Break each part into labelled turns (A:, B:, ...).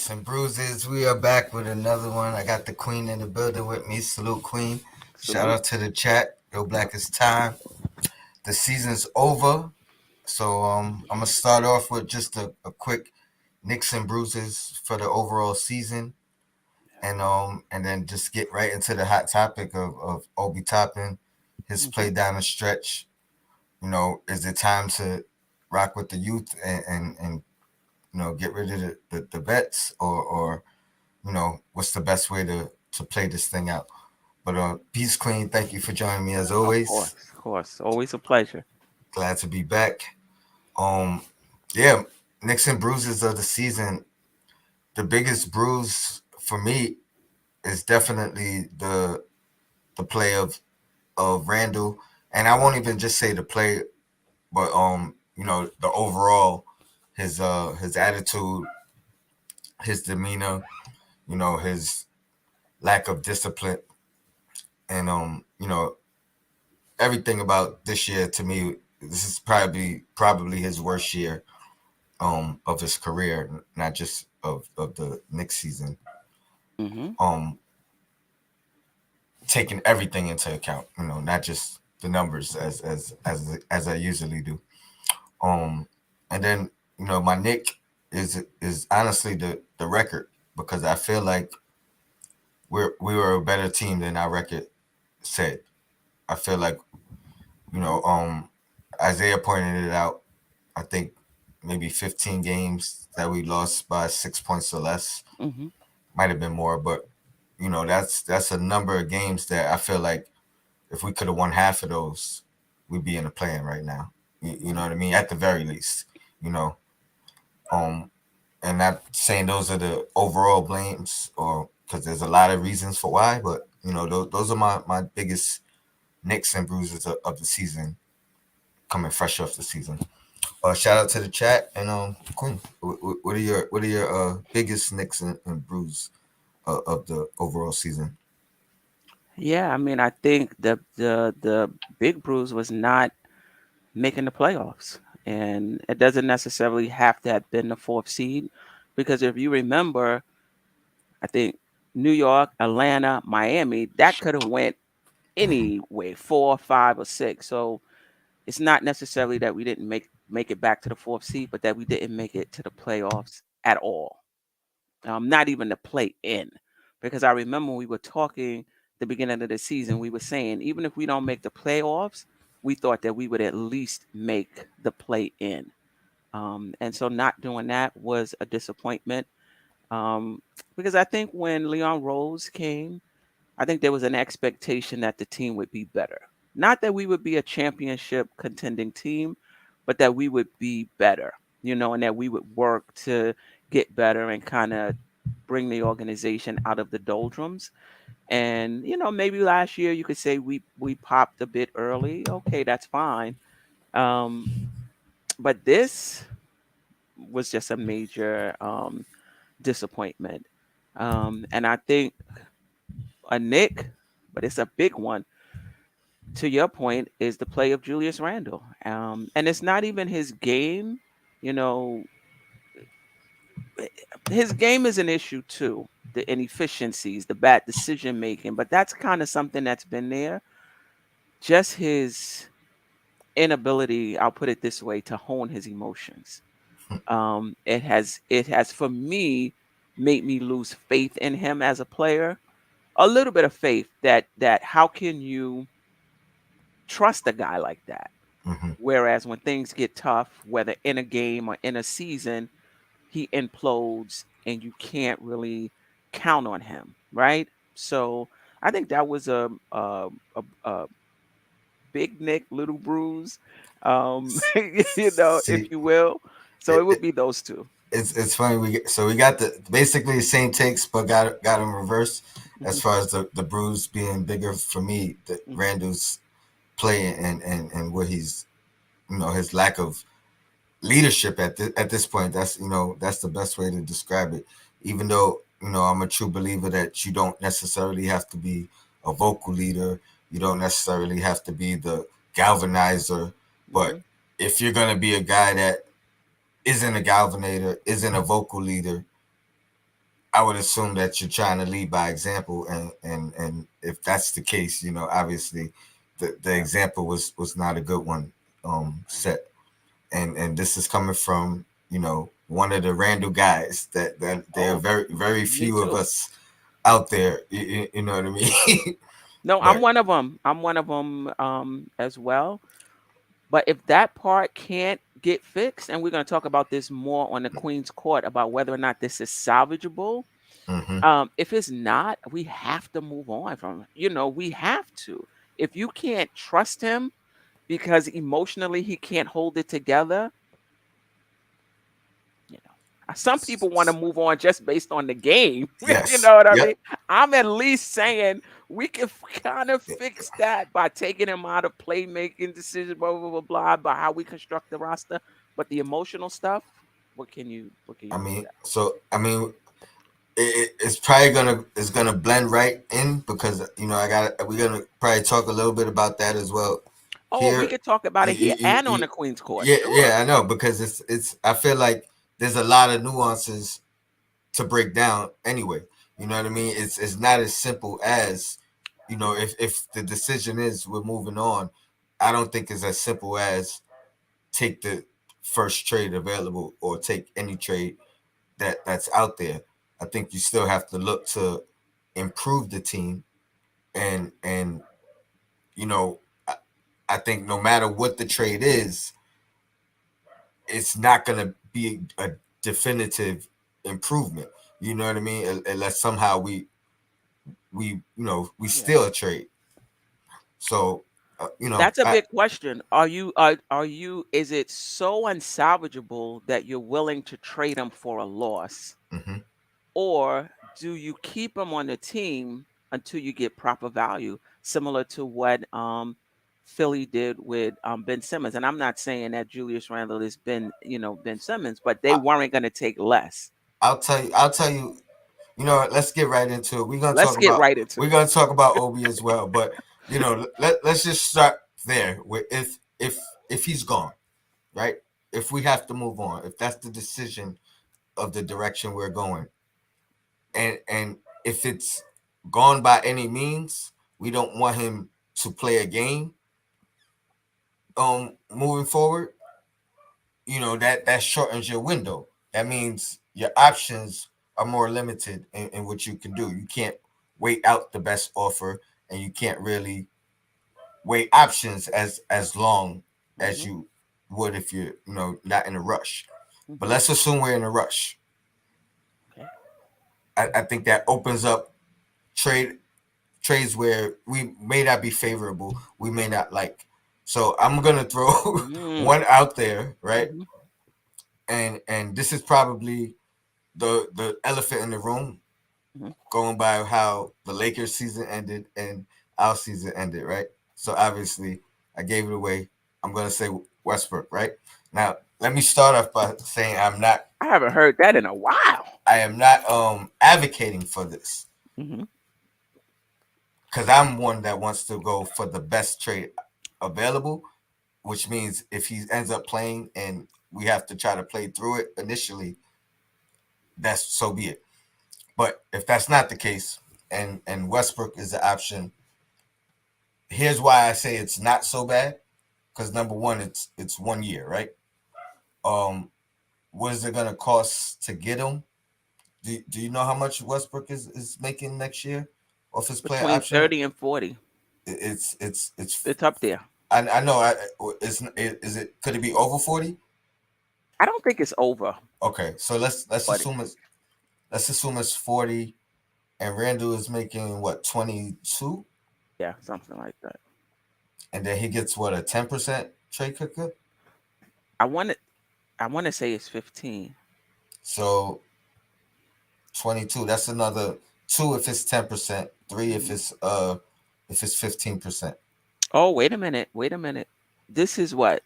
A: Nicks and Bruises. We are back with another one. I got the Queen in the building with me. Salute, Queen. Shout
B: Salute.
A: out to the chat. Yo, Black is time. The season's over. So I'm gonna start off with just a quick Nicks and Bruises for the overall season, and then just get right into the hot topic of Obi Toppin, his
B: Hmm.
A: play down the stretch. Is it time to rock with the youth and get rid of the vets, or what's the best way to play this thing out? But Peace Queen, thank you for joining me as
B: Of
A: always.
B: course, of course. Always a pleasure.
A: Glad to be back. Um, yeah, Knicks and bruises of the season. The biggest bruise for me is definitely the play of Randle, and I won't even just say the play, but the overall his attitude, his demeanor, his lack of discipline, and everything about this year to me. This is probably his worst year of his career, not just of the next season.
B: Hmm.
A: Um, Taking everything into account, not just the numbers as I usually do. Um, and then my Nick is honestly the record, because I feel like we were a better team than our record said. I feel like you know Isaiah pointed it out. I think maybe 15 games that we lost by 6 points or less.
B: Hmm.
A: Might have been more, but that's a number of games that I feel like if we could have won half of those, we'd be in the play-in right now. You know what I mean? At the very least, you know. Um, and not saying those are the overall blames, or because there's a lot of reasons for why, but those are my biggest nicks and bruises of the season, coming fresh off the season. Shout out to the chat, and Queen. What are your biggest nicks and bruise of the overall season?
B: Yeah, I mean, I think the big bruise was not making the playoffs, and it doesn't necessarily have to have been the fourth seed, because if you remember, I think New York, Atlanta, Miami, that could have went anyway, 4, 5, or 6. So it's not necessarily that we didn't make it back to the fourth seed, but that we didn't make it to the playoffs at all. Not even to play in. Because I remember we were talking the beginning of the season, we were saying even if we don't make the playoffs, we thought that we would at least make the play in. And so not doing that was a disappointment. Um, because I think when Leon Rose came, I think there was an expectation that the team would be better. Not that we would be a championship contending team, but that we would be better, and that we would work to get better and kind of bring the organization out of the doldrums. And, maybe last year you could say we popped a bit early. Okay, that's fine. Um, but this was just a major disappointment. And I think a Nick, but it's a big one, to your point, is the play of Julius Randle. And it's not even his game. You know, his game is an issue too. The inefficiencies, the bad decision making, but that's kind of something that's been there. Just his inability, I'll put it this way, to hone his emotions. It has for me made me lose faith in him as a player. A little bit of faith that how can you trust a guy like that?
A: Mm-hmm.
B: Whereas when things get tough, whether in a game or in a season, he implodes and you can't really count on him, right? So I think that was a big Nick, little bruise, if
A: See,
B: you will. So it
A: it,
B: would
A: it,
B: be those two.
A: it's funny. We got the basically the same takes, but got in reverse as
B: Hmm.
A: far as the bruise being bigger for me. The
B: Hmm.
A: Randall's play and what he's his lack of leadership at this point. That's the best way to describe it. Even though I'm a true believer that you don't necessarily have to be a vocal leader, you don't necessarily have to be the galvanizer, but
B: Hmm.
A: if you're gonna be a guy that isn't a galvanator, isn't a vocal leader, I would assume that you're trying to lead by example, and if that's the case, obviously, the
B: Yeah.
A: example was not a good one set, and this is coming from one of the Randle guys that there are
B: Oh,
A: very
B: me
A: few of
B: too.
A: us out there. You know what I mean?
B: No, I'm
A: But
B: one of them. I'm one of them as well. But if that part can't get fixed, and we're going to talk about this more on the Queen's Court about whether or not this is salvageable.
A: hmm
B: If it's not, we have to move on from it. We have to. If you can't trust him because emotionally he can't hold it together, you know. Some people want to move on just based on the game. You
A: yes,
B: know what I mean?
A: yep.
B: I'm at least saying we can kind of fix that by taking him out of playmaking decisions, blah blah blah blah, by how we construct the roster. But the emotional stuff, what can you
A: I
B: do with
A: mean,
B: that?
A: so I mean, it's probably gonna blend right in because we're gonna probably talk a little bit about that as well
B: Oh, we
A: here.
B: could talk about it here and on the Queen's Court.
A: Yeah,
B: Sure.
A: yeah, I know because it's I feel like there's a lot of nuances to break down anyway. You know what I mean? It's not as simple as if the decision is we're moving on. I don't think it's as simple as take the first trade available or take any trade that's out there. I think you still have to look to improve the team, and you know I, I think no matter what the trade is, it's not going to be a definitive improvement. You know what I mean? Unless somehow we
B: Yeah.
A: steal a trade. So
B: That's a big question. Are you is it so unsalvageable that you're willing to trade him for a loss?
A: mhm.
B: Or do you keep him on the team until you get proper value, similar to what Philly did with Ben Simmons? And I'm not saying that Julius Randle is Ben Simmons, but they
A: I,
B: weren't going to take less.
A: I'll tell you. You know what? Let's get right into it.
B: Let's get right into
A: We're
B: it.
A: gonna talk about Obi as well, but let's just start there. With if he's gone, right? If we have to move on, if that's the decision of the direction we're going, and if it's gone by any means, we don't want him to play a game. Moving forward, that shortens your window. That means your options are more limited in what you can do. You can't wait out the best offer, and you can't really wait options as long as
B: Hmm.
A: you would if you're not in a rush. But
B: Hmm.
A: let's assume we're in a rush.
B: Okay.
A: I think that opens up trades where we may not be favorable, we may not like. So I'm gonna throw
B: Mm.
A: one out there, right?
B: Hmm.
A: And this is probably the elephant in the room,
B: Hmm.
A: going by how the Lakers season ended and our season ended, right? So obviously I gave it away. I'm gonna say Westbrook, right? Now let me start off by saying
B: I haven't heard that in a while.
A: I am not advocating for this
B: Hmm.
A: because I'm one that wants to go for the best trade available, which means if he ends up playing and we have to try to play through it initially, that's so be it. But if that's not the case, and Westbrook is the option, here's why I say it's not so bad. Because number one, it's 1 year, right? Um, what is it gonna cost to get him? Do you know how much Westbrook is making next year off his player
B: Between
A: option?
B: 30 and 40.
A: It's
B: It's up there.
A: I know is it could it be over 40?
B: I don't think it's over
A: Okay, so let's
B: 40.
A: assume it's 40, and Randall is making what 22,
B: Yeah, something like that.
A: and then he gets what a 10% trade kicker.
B: I want to I want to say it's 15.
A: So 22. That's another two if it's 10%, three
B: Mhm.
A: if it's 15%.
B: Oh, wait a minute. Wait a minute. This is what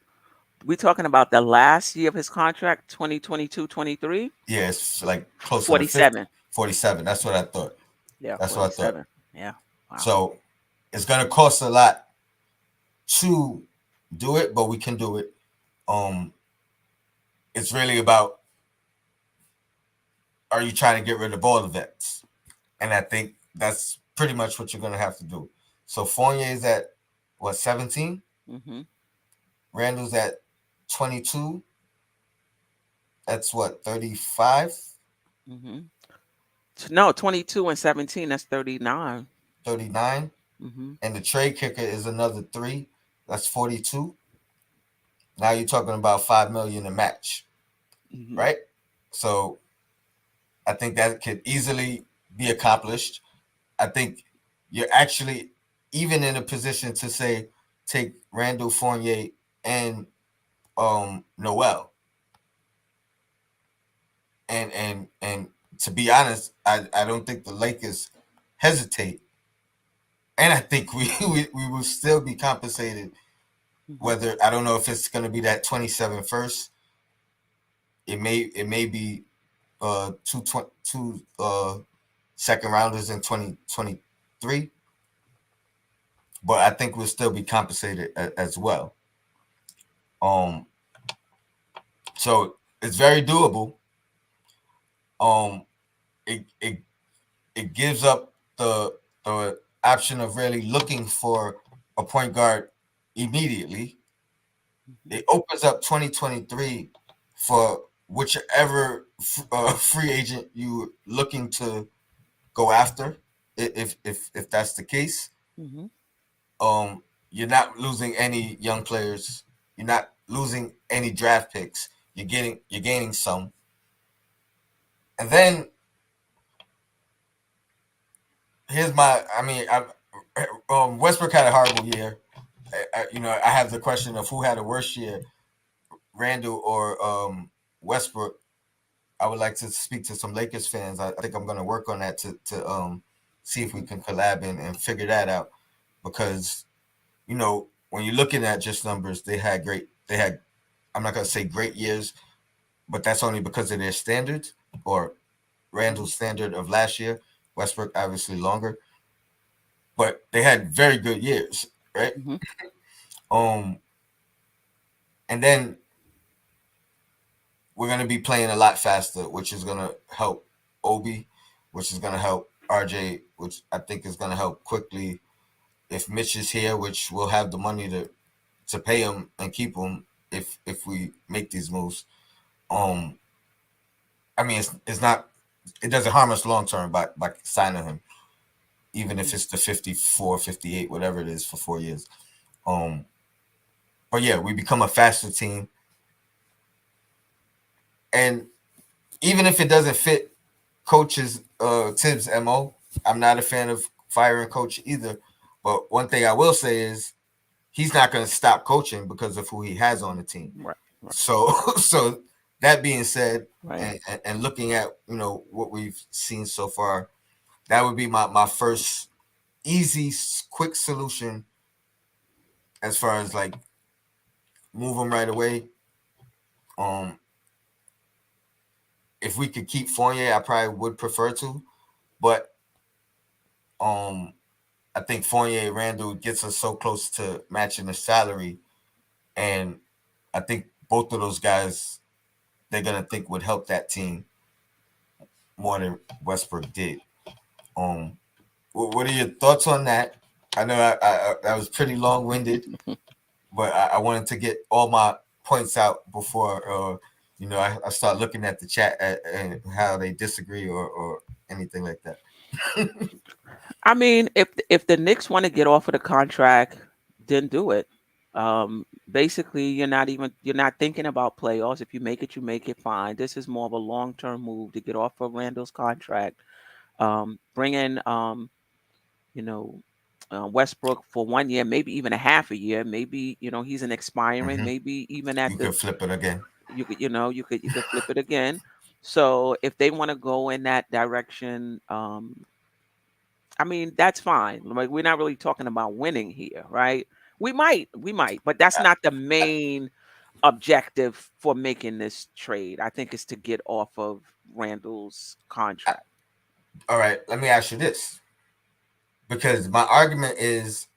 B: we talking about the last year of his contract, 2022-23.
A: Yeah, it's like closer to 50,
B: 47.
A: 47. That's what I thought.
B: Yeah,
A: That's what I thought.
B: 47. Yeah. Wow.
A: So it's gonna cost a lot to do it, but we can do it. Um, it's really about are you trying to get rid of all the vets? And I think that's pretty much what you're going to have to do. So Fournier is at what, 17?
B: Mhm.
A: Randall's at 22. That's what, 35,
B: Mhm. No, 22 and 17. That's 39.
A: 39.
B: Mhm.
A: And the trade kicker is another three. That's 42. Now you're talking about 5 million a match,
B: Mhm.
A: right? So I think that could easily be accomplished. I think you're actually even in a position to say take Randall, Fournier, and Noel. And to be honest, I don't think the Lakers hesitate, and I think we will still be compensated.
B: Mhm.
A: Whether I don't know if it's going to be that 27 first, it may be two second rounders in 2023, but I think we'll still be compensated as well. Um, so it's very doable. Um, it it gives up the option of really looking for a point guard immediately.
B: Mhm.
A: It opens up 2023 for whichever free agent you looking to go after. If that's the case,
B: Mhm.
A: you're not losing any young players. You're not losing any draft picks. You're gaining some, and then here's my. I mean, Westbrook had a horrible year. I have the question of who had a worse year, Randall or Westbrook. I would like to speak to some Lakers fans. I think I'm going to work on that to see if we
B: Mhm.
A: can collab and figure that out because when you're looking at just numbers, they had. I'm not going to say great years, but that's only because of their standards or
B: Mhm.
A: Randall's standard of last year. Westbrook obviously longer, but they had very good years, right?
B: Mhm.
A: Um, and then we're going to be playing a lot faster, which is going to help Obi, which is going to help RJ, which I think is going to help quickly. If Mitch is here, which we'll have the money to pay him and keep him if we make these moves. Um, I mean, it's not it doesn't harm us long term by signing him, even if
B: Mhm.
A: it's the 54, 58, whatever it is for 4 years. Um, but yeah, we become a faster team, and even if it doesn't fit coach's Tibbs mo, I'm not a fan of firing coach either. But one thing I will say is he's not going to stop coaching because of who he has on the team.
B: Right. Right.
A: So so that being said,
B: Right.
A: and looking at what we've seen so far, that would be my first easy quick solution as far as like move them right away. Um, if we could keep Fournier, I probably would prefer to, but um, I think Fournier Randall gets us so close to matching the salary, and I think both of those guys they're gonna think would help that team more than Westbrook did. Um, what are your thoughts on that? I know that was pretty long winded, but I wanted to get all my points out before I start looking at the chat and how they disagree or anything like that.
B: I mean, if the Knicks want to get off of the contract, then do it. Basically, you're not thinking about playoffs. If you make it, you make it fine. This is more of a long term move to get off of Randall's contract. Bring in you know, Westbrook for 1 year, maybe even a half a year. Maybe he's an expiring.
A: Hmm.
B: Maybe even at
A: You
B: the
A: could flip it again.
B: you could flip it again. So if they want to go in that direction, I mean that's fine. Like we're not really talking about winning here, right? We might, but that's not the main objective for making this trade. I think it's to get off of Randall's contract.
A: All right, let me ask you this because my argument is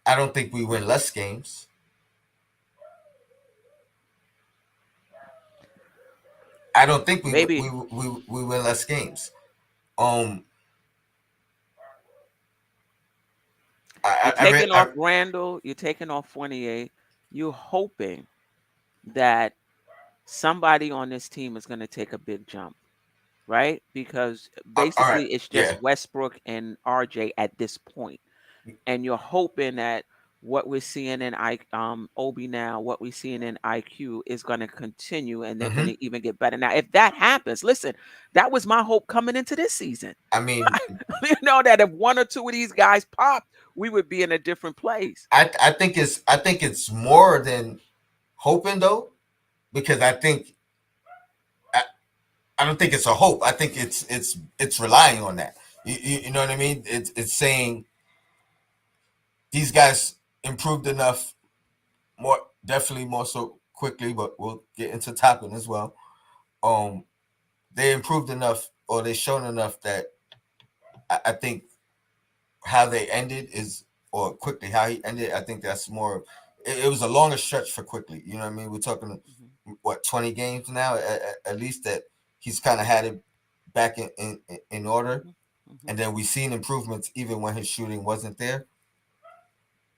A: I don't think we win less games. I don't think
B: Maybe
A: we win less games. Um,
B: you're
A: I read.
B: taking off Randall, you're taking off Fournier, you're hoping that somebody on this team is going to take a big jump, right? Because
A: All right,
B: basically it's just
A: yeah.
B: Westbrook and RJ at this point. And you're hoping that what we're seeing in Obi now, what we're seeing in IQ is going to continue and they're going
A: Hmm.
B: to even get better. Now, if that happens, listen, that was my hope coming into this season.
A: I mean,
B: That if one or two of these guys popped, we would be in a different place.
A: I think it's more than hoping though, because I, I don't think it's a hope. I think it's relying on that. You know what I mean? It's saying these guys improved enough, more definitely more so quickly, but we'll get into Toppin as well. Um, they improved enough, or they shown enough that I think how they ended is, or quickly how he ended. I think that's more. It was a longer stretch for quickly. You know what I mean? We're talking
B: Mhm,
A: what 20 games now at least that he's kind of had it back in order,
B: mhm, mhm.
A: and then we've seen improvements even when his shooting wasn't there.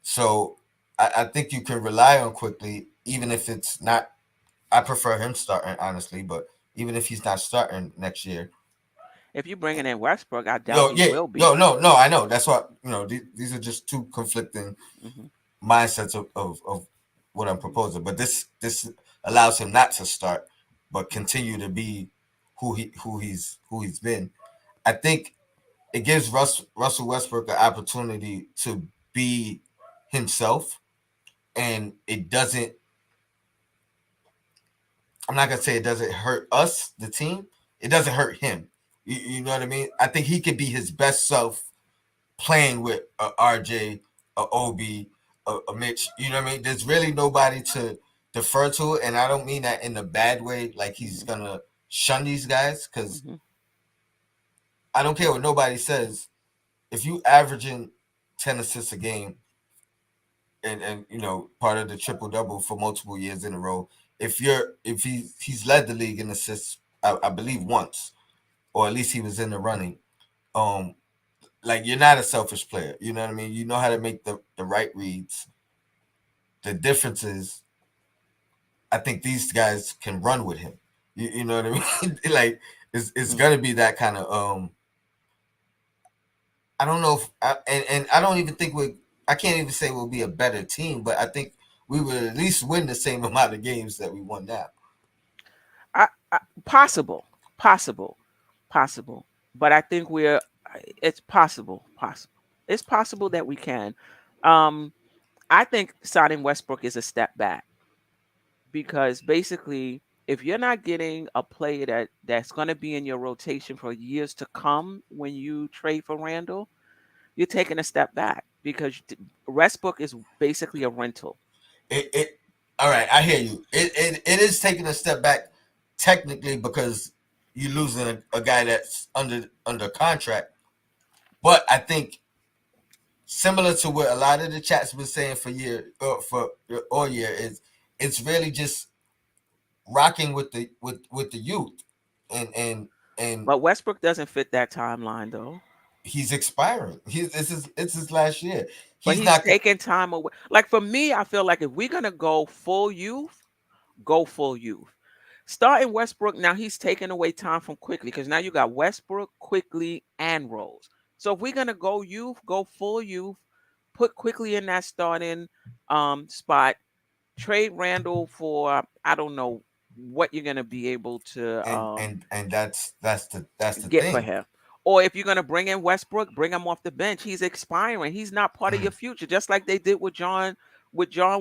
A: So I think you can rely on quickly, even if it's not. I prefer him starting honestly, but even if he's not starting next year,
B: If you bring in Westbrook, I doubt
A: yo,
B: he
A: yeah,
B: will
A: no,
B: be.
A: no, no. I know that's what these are just two conflicting
B: Mhm,
A: mindsets of what I'm
B: mhm,
A: proposing. But this allows him not to start, but
B: mhm,
A: continue to be who he's been. I think it gives Russell Westbrook an opportunity to be himself, and it doesn't. I'm not gonna say it doesn't hurt us, the team. It doesn't hurt him. You know what I mean? I think he could be his best self playing with a RJ, a Obi, a Mitch. You know what I mean? There's really nobody to defer to, and I don't mean that in a bad way, like he's
B: mhm,
A: gonna shun these guys, because
B: mhm,
A: I don't care what nobody says. If you averaging 10 assists a game, and part of the triple double for multiple years in a row, if he's led the league in assists, I believe once, or at least he was in the running. Um, like you're not a selfish player. You know what I mean? You know how to make the right reads. The difference is, I think these guys can run with him. You know what I mean? Like it's
B: mhm.
A: gonna be that kind of I don't know if and I don't even think I can't even say we'll be a better team, but I think we would at least win the same amount of games that we won now.
B: Possible, possible, possible. But I think it's possible, possible. It's possible that we can. Um, I think signing Westbrook is a step back because basically, if you're not getting a player that's going to be in your rotation for years to come when you trade for Randall, you're taking a step back because Westbrook is basically a rental.
A: It all right, I hear you. It is taking a step back technically because you're losing a guy that's under contract. But I think similar to what a lot of the chats been saying for all year is it's really just rocking with the youth, and
B: But Westbrook doesn't fit that timeline though.
A: he's expiring. It's his last year.
B: But
A: He's
B: he's
A: not.
B: taking time away. Like for me, I feel like if we're gonna go full youth, go full youth. Starting Westbrook now, he's taking away time from Quickly because now you got Westbrook, Quickly, and Rose. So if we're gonna go youth, go full youth, put Quickly in that starting spot, trade Randall for I don't know what you're gonna be able to
A: And that's the
B: get for
A: thing.
B: him. Or if you're gonna bring in Westbrook, bring him off the bench. He's expiring. He's not part of your future, just like they did with John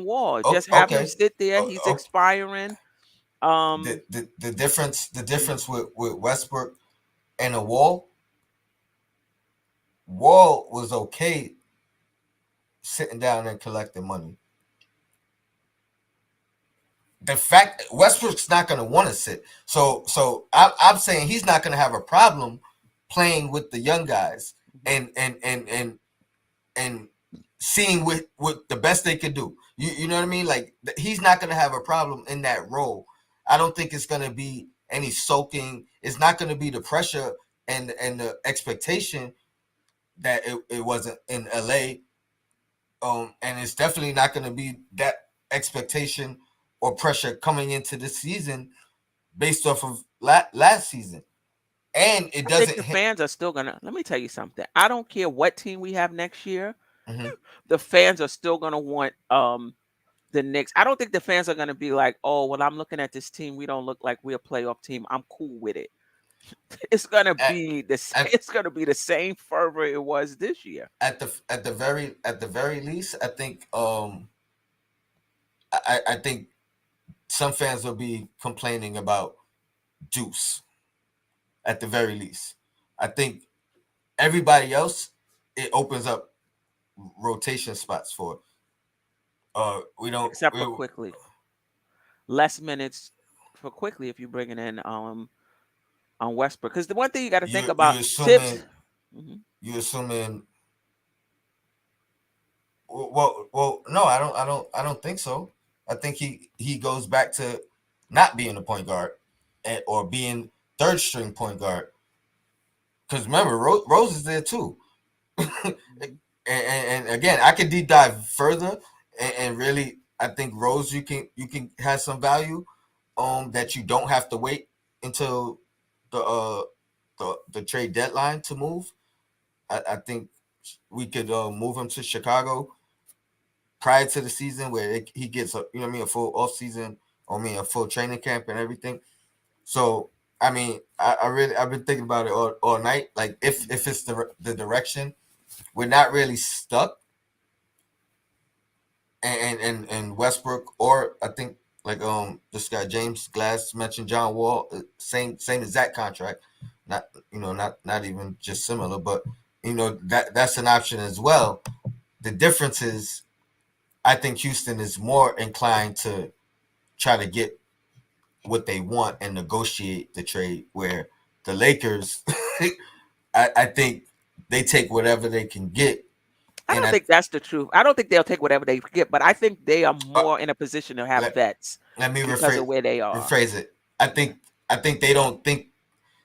B: Wall.
A: Oh,
B: Just have him
A: okay.
B: sit there.
A: Oh,
B: He's
A: oh,
B: expiring. Um,
A: the difference with Westbrook and a Wall was okay sitting down and collecting money. The fact Westbrook's not going to want to sit, so I'm saying he's not going to have a problem playing with the young guys
B: mhm,
A: and seeing what the best they could do. You know what I mean? Like he's not going to have a problem in that role. I don't think it's going to be. any soaking. It's not going to be the pressure and the expectation that it wasn't in LA. And it's definitely not going to be that expectation or pressure coming into this season based off of last season. And it
B: I think
A: doesn't
B: the
A: hit.
B: fans are still gonna. Let me tell you something. I don't care what team we have next year.
A: Mhm.
B: The fans are still gonna want the Knicks. I don't think the fans are gonna be like, oh, well, I'm looking at this team. We don't look like we're a playoff team. I'm cool with it. It's gonna
A: at,
B: be the
A: at
B: it's gonna be the same fervor it was this year.
A: at the very least, I think I think some fans will be complaining about Juice at the very least. I think everybody else, it opens up rotation spots for. We don't.
B: Except for quickly, less minutes for quickly if you're bringing in on Westbrook. Because the one thing you got to think
A: You
B: about Tibbs.
A: assuming
B: Mhm.
A: you assuming. Well, no, I don't think so. I think he goes back to not being a point guard or being third string point guard. Because remember, Rose is there too.
B: Mhm.
A: And again, I could deep dive further and really, I think Rose, you can have some value that you don't have to wait until the the trade deadline to move. I think we could move him to Chicago prior to the season where he gets a, you know what I mean, a full off season, or I mean a full training camp and everything. So I mean, I really I've been thinking about it all night. Like if it's the direction, we're not really stuck. And Westbrook, or I think like this guy James Glass mentioned John Wall, same exact contract, not not even just similar, but that's an option as well. The difference is I think Houston is more inclined to try to get what they want and negotiate the trade, where the Lakers, I think they take whatever they can get,
B: I
A: and
B: don't think that's the truth. I don't think they'll take whatever they get, but I think they are
A: uh,
B: more in a position to have
A: let
B: vets
A: let me
B: because of where they are.
A: rephrase it. I
B: Yeah.
A: think they don't think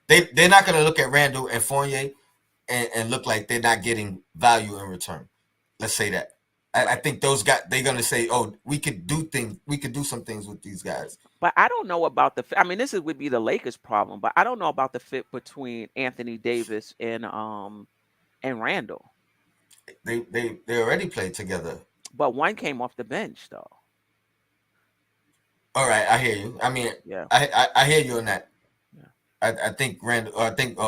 A: they're not going to look at Randle and Fournier and look like they're not getting value in return. Let's say that. I
B: Right.
A: think those guys they're going to say, oh, we could do some things with these guys.
B: But I don't know about I mean, would be the Lakers' problem, but I don't know about the fit between Anthony Davis and Randall.
A: They already played together.
B: But one came off the bench though.
A: All right, I hear you. I mean,
B: Yeah.
A: I hear you on that.
B: Yeah.
A: I think Randall. I think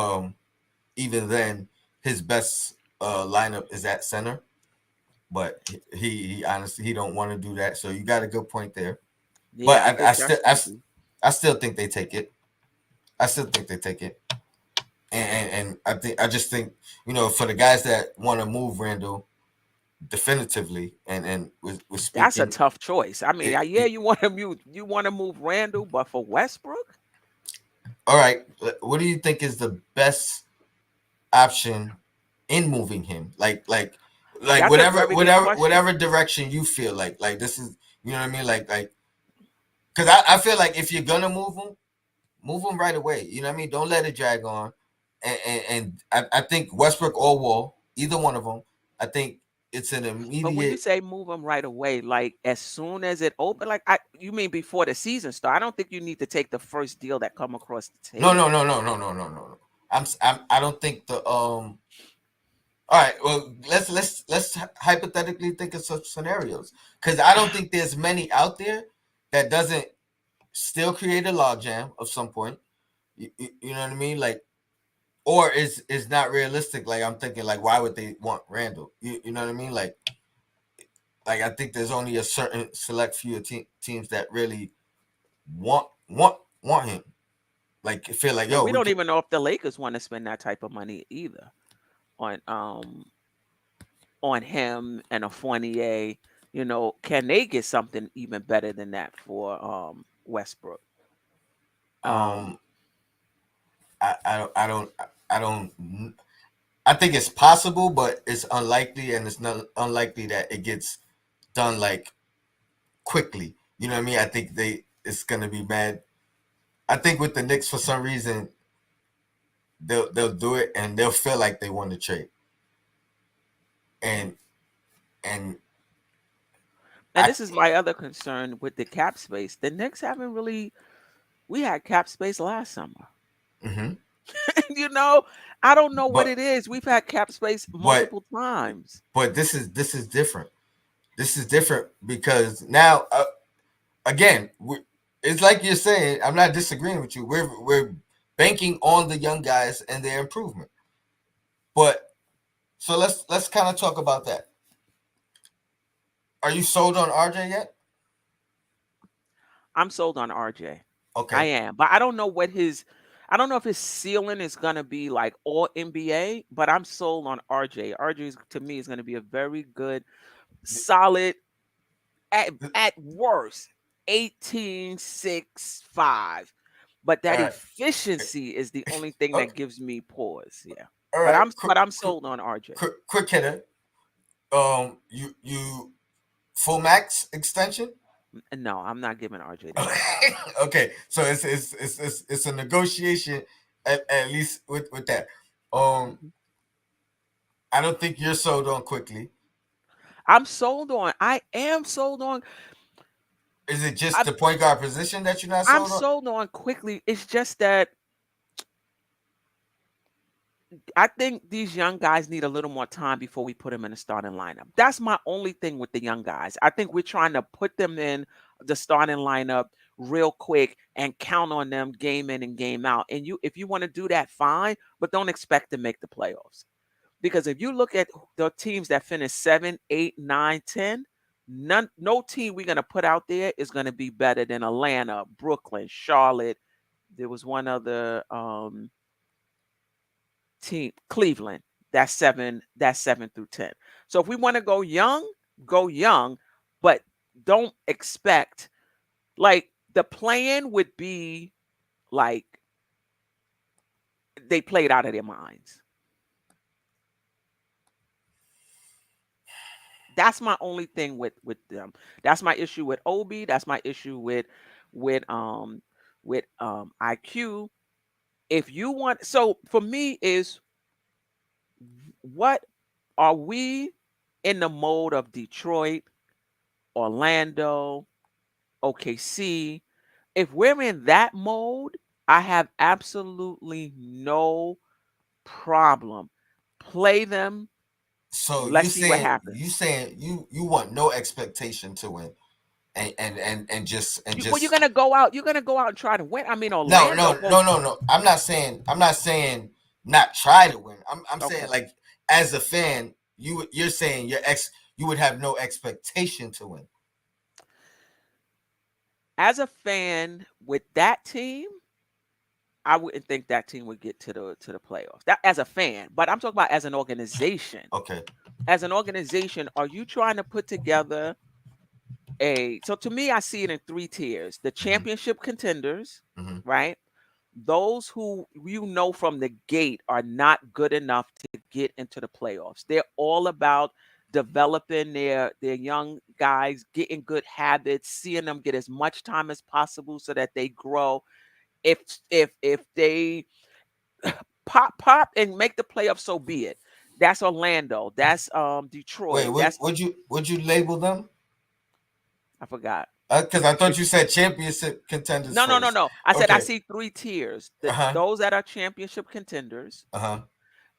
A: even then his best lineup is at center, but he honestly he don't want to do that. So you got a good point there. But
B: Yeah, I think that's tricky.
A: I still think they take it. I still think they take it. And I just think for the guys that want to move Randall definitively and we're
B: That's a
A: speaking
B: tough choice. I mean,
A: it,
B: yeah, you want to move Randall, but for Westbrook,
A: all right, what do you think is the best option in moving him? Like
B: that's a very good question.
A: whatever direction you feel like this is, you know what I mean, like because I feel like if you're gonna move him right away. You know what I mean? Don't let it drag on. And I think Westbrook or Wall, either one of them, I think it's an
B: But when you
A: immediate.
B: say move them right away, like as soon as it open, you mean before the season start? I don't think you need to take the first deal that come across the
A: No, no,
B: table.
A: no, no, no, no, no, no. I don't think the All right, well, let's hypothetically think of some scenarios because I don't think there's many out there that doesn't still create a logjam of some point. You know what I mean? Like, or is not realistic. Like I'm thinking, like, why would they want Randall? You know what I mean? Like I think there's only a certain select few teams that really want him. Like feel like,
B: And
A: yo,
B: we
A: we
B: don't
A: could.
B: even know if the Lakers want to spend that type of money either on um on him and a Fournier. Can they get something even better than that for Westbrook? Um
A: Um, I don't I don't I think it's possible, but it's unlikely, and it's not unlikely that it gets done like quickly. You know what I mean? I think it's gonna be bad. I think with the Knicks, for some reason, they'll do it and they'll feel like they won the trade. And and
B: And
A: I
B: this is my other concern with the cap space. The Knicks haven't really. We had cap space last summer.
A: mhm.
B: You know, I don't know what
A: but
B: it is. We've had cap space
A: but
B: multiple times.
A: but this is different. This is different because now again, it's like you're saying. I'm not disagreeing with you. We're banking on the young guys and their improvement. But so let's kind of talk about that. Are you sold on RJ yet?
B: I'm sold on RJ. I
A: Okay.
B: am, but I don't know what his. I don't know if his ceiling is gonna be like all NBA, but I'm sold on RJ. RJ is, to me, is gonna be a very good, solid, at worst 18-6-5. But
A: All
B: that
A: right.
B: efficiency is the only thing
A: Okay.
B: that gives me pause. Yeah.
A: All
B: But
A: right.
B: I'm sold on RJ.
A: Quick hitter. You full max extension.
B: No, I'm not giving RJ that money.
A: Okay, so it's a negotiation at least with that. Um,
B: Mhm.
A: I don't think you're sold on quickly.
B: I'm sold on. I am sold on.
A: Is it just
B: I'm,
A: the point guard position that you're not
B: I'm
A: sold on?
B: sold on quickly. It's just that I think these young guys need a little more time before we put them in the starting lineup. That's my only thing with the young guys. I think we're trying to put them in the starting lineup real quick and count on them game in and game out. And if you want to do that, fine, but don't expect to make the playoffs. Because if you look at the teams that finish 7, 8, 9, 10, no team we're gonna put out there is gonna be better than Atlanta, Brooklyn, Charlotte. There was one other team, Cleveland. That's seven through 10. So if we want to go young, but don't expect, like, the plan would be like they played out of their minds. That's my only thing with them. That's my issue with Obi. That's my issue with um IQ. If you want, so for me is, what are we in the mode of Detroit, Orlando, OKC? If we're in that mode, I have absolutely no problem. Play them.
A: So
B: Let's see what happens.
A: you want no expectation to win, and
B: Well,
A: just
B: you're gonna go out and try to win. I mean,
A: no
B: Orlando.
A: no
B: Well,
A: no no no. I'm not saying not try to win. I'm saying
B: okay.
A: like as a fan, you're saying you would have no expectation to win.
B: As a fan with that team, I wouldn't think that team would get to the playoffs. That, as a fan, but I'm talking about as an organization.
A: Okay.
B: As an organization, are you trying to put together a? So to me, I see it in three tiers: the
A: Hmm.
B: championship contenders,
A: Hmm.
B: right? Those who you know from the gate are not good enough to get into the playoffs. They're all about developing their young guys, getting good habits, seeing them get as much time as possible so that they grow. If they pop and make the playoffs, so be it. That's Orlando. That's
A: Wait,
B: Detroit. That's,
A: would you label them?
B: I forgot.
A: Because I thought you said championship contenders
B: No, no, no,
A: first.
B: no. I said I
A: Okay.
B: see three tiers.
A: Uh huh.
B: Those that are championship contenders.
A: Uh huh.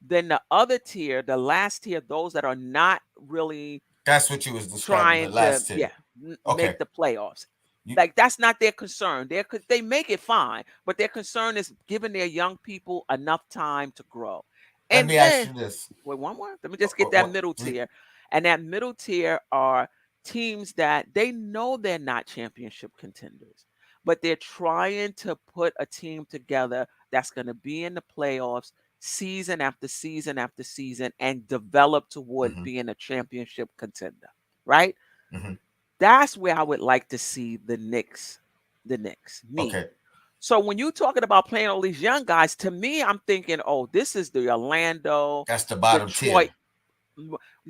B: Then the other tier, the last tier, those that are not really
A: That's what you was describing the
B: trying to,
A: last tier.
B: yeah,
A: Okay.
B: make the playoffs.
A: You
B: Like, that's not their concern. They make it fine, but their concern is giving their young people enough time to grow.
A: let
B: And
A: me ask
B: then,
A: you this.
B: wait, one more. Let me just get that
A: What?
B: middle tier. And that middle tier are teams that they know they're not championship contenders, but they're trying to put a team together that's going to be in the playoffs season after season after season and develop toward
A: Hmm.
B: being a championship contender, right?
A: Hmm.
B: That's where I would like to see the Knicks, me.
A: Okay.
B: So when you're talking about playing all these young guys, to me, I'm thinking, oh, this is the Orlando,
A: That's the bottom
B: Detroit.
A: tier.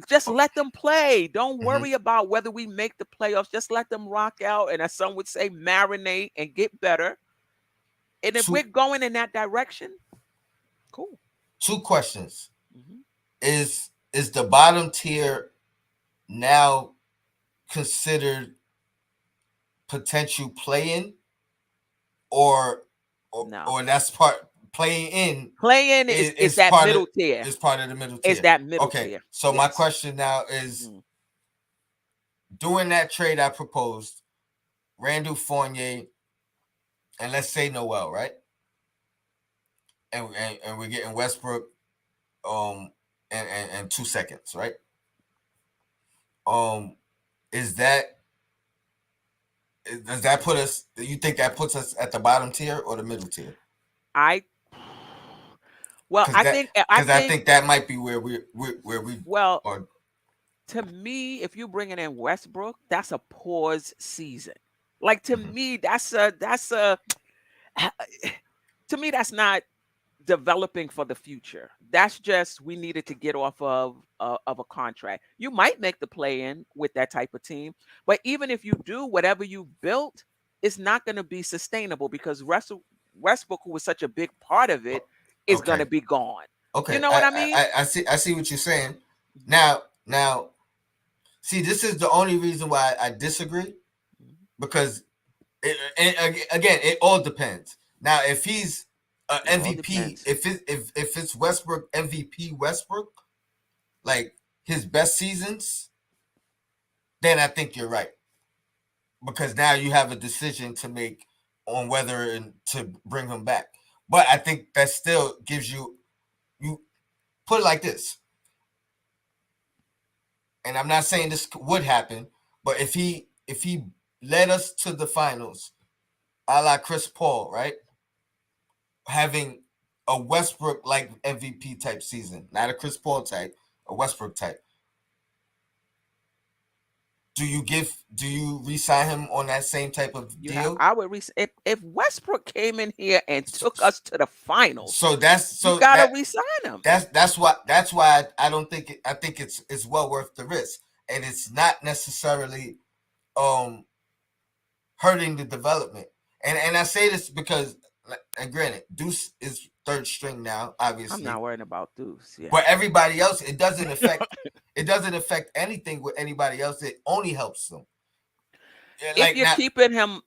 B: Just let them play. Don't
A: Hmm.
B: worry about whether we make the playoffs. Just let them rock out, and as some would say, marinate and get better. And if
A: two
B: we're going in that direction, cool.
A: two questions.
B: Hmm.
A: Is the bottom tier now considered potential playing, or
B: No.
A: that's part playing in
B: Playing is
A: is
B: that
A: part of
B: middle tier.
A: the middle
B: Is
A: tier.
B: that middle
A: Okay,
B: tier.
A: so my
B: Yes.
A: question now is,
B: Mm.
A: doing that trade I proposed, Randall, Fournier, and let's say Noel, right? And we're getting Westbrook, and 2 seconds, right? Um, is that does that put us? Do you think that puts us at the bottom tier or the middle tier?
B: I well,
A: Because that
B: I
A: because I
B: think
A: think that might be where we
B: well,
A: are.
B: to me, if you bringing in Westbrook, that's a pause season. Like to
A: Mhm.
B: me, that's a to me that's not developing for the future. That's just we needed to get off of a contract. You might make the play in with that type of team, but even if you do, whatever you built, it's not going to be sustainable because Westbrook, who was such a big part of it, is going to
A: Okay,
B: be gone. You
A: okay.
B: know what I mean?
A: I see what you're saying.
B: Mhm,
A: Now, see, this is the only reason why I disagree,
B: mhm.
A: because again, it all depends. Now, if he's
B: It all
A: MVP,
B: depends.
A: if it's Westbrook MVP Westbrook, like his best seasons, then I think you're right, because now you have a decision to make on whether to bring him back. But I think that still gives you put it like this, and I'm not saying this would happen, but if he led us to the finals, a la Chris Paul, right? Having a Westbrook like MVP type season, not a Chris Paul type, a Westbrook type. Do you re-sign him on that same type of
B: You have
A: deal?
B: I would if Westbrook came in here and took us to the finals,
A: So that's
B: you
A: so
B: gotta
A: that
B: resign him.
A: that's why I don't think I think it's well worth the risk, and it's not necessarily um hurting the development. And I say this because, and granted, Deuce is third string now,
B: I'm
A: obviously,
B: not worrying about Deuce. Yeah.
A: but everybody else, it doesn't affect anything with anybody else. It only helps them. Yeah,
B: If
A: like
B: you're
A: now,
B: keeping him,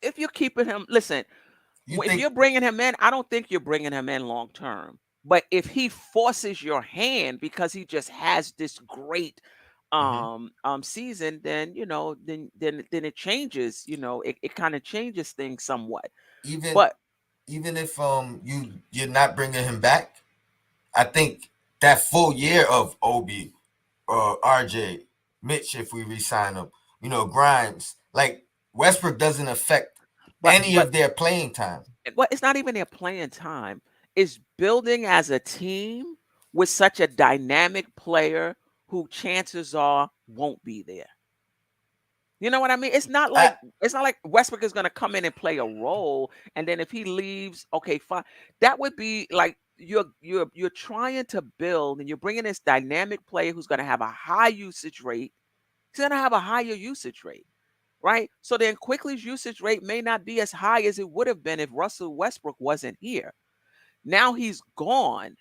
B: if you're keeping him, listen,
A: you
B: if
A: think.
B: you're bringing him in, I don't think you're bringing him in long term. But if he forces your hand because he just has this great
A: Mhm.
B: season, then then it changes, it kind of changes things somewhat.
A: even
B: But
A: even if you're not bringing him back, I think that full year of Obi, RJ, Mitch, if we re-sign him, Grimes, like Westbrook doesn't affect
B: but
A: any
B: but
A: of their playing time.
B: it's not even their playing time. It's building as a team with such a dynamic player who chances are won't be there. You know what I mean?
A: I,
B: It's not like Westbrook is going to come in and play a role, and then if he leaves, okay, fine. That would be like you're trying to build, and you're bringing this dynamic player who's going to have a high usage rate. He's going to have a higher usage rate, right? So then quickly's usage rate may not be as high as it would have been if Russell Westbrook wasn't here. Now he's gone.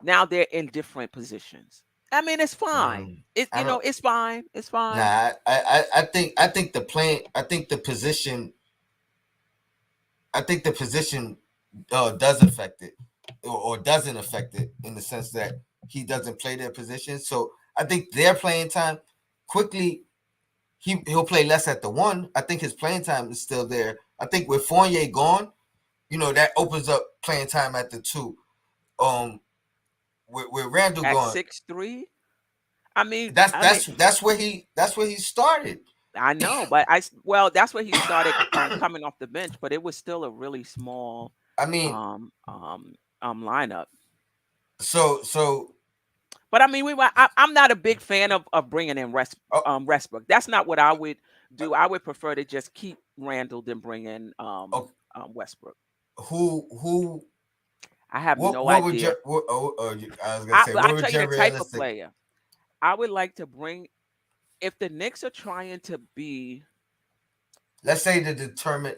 B: Now they're in different positions. I mean, it's fine.
A: I don't.
B: It's fine. It's fine.
A: Nah, I think the play. I think the position does affect it, or doesn't affect it, in the sense that he doesn't play their position. So I think their playing time, quickly, he'll play less at the one. I think his playing time is still there. I think with Fournier gone, that opens up playing time at the two. Um, with Randall
B: At
A: gone,
B: 6'3". I mean,
A: that's
B: I mean,
A: that's that's where he started.
B: I know, but well, that's where he started coming off the bench, but it was still a really small
A: I mean,
B: um um lineup.
A: so
B: But I mean, I'm not a big fan of bringing in
A: oh,
B: Westbrook. That's not what I would do. I would prefer to just keep Randall than bring in
A: oh,
B: Westbrook.
A: who
B: I have no
A: what would your
B: idea.
A: I was gonna say,
B: I
A: what would
B: tell you
A: your
B: the type of
A: realistic?
B: player I would like to bring if the Knicks are trying to be
A: Let's say to determine.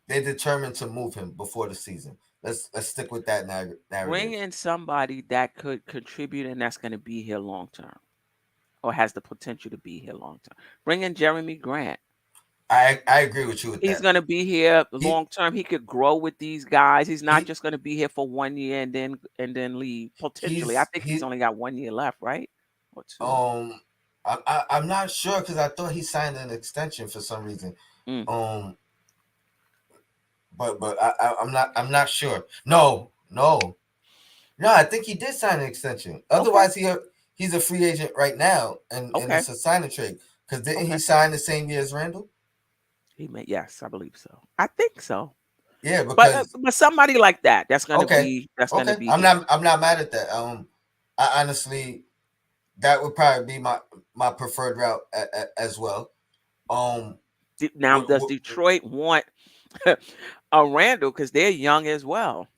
A: they're determined to move him before the season. Let's stick with that
B: Bring
A: narrative.
B: in somebody that could contribute and that's going to be here long term or has the potential to be here long term. Bring in Jeremy Grant.
A: I agree with you with
B: He's
A: that.
B: going to be here
A: He
B: long term. He could grow with these guys. He's not
A: he
B: just going to be here for 1 year and then leave. Potentially, I
A: he's
B: think he's
A: he
B: only got 1 year left, right? Or two.
A: um I'm not sure because I thought he signed an extension for some reason.
B: Mm,
A: Um, I'm not sure. No. I think he did sign an extension.
B: okay.
A: Otherwise, he's a free agent right now, and
B: Okay.
A: it's a sign and trade. Because didn't he
B: Okay.
A: sign the same year as Randle?
B: He may. Yes, I believe so. I think so.
A: Yeah,
B: But
A: because
B: somebody like that,
A: okay,
B: that's gonna
A: okay,
B: be
A: I'm
B: here.
A: not mad at that. I honestly that would probably be my preferred route as well. Um,
B: Now,
A: what,
B: does
A: what,
B: Detroit want a Randall because they're young as well?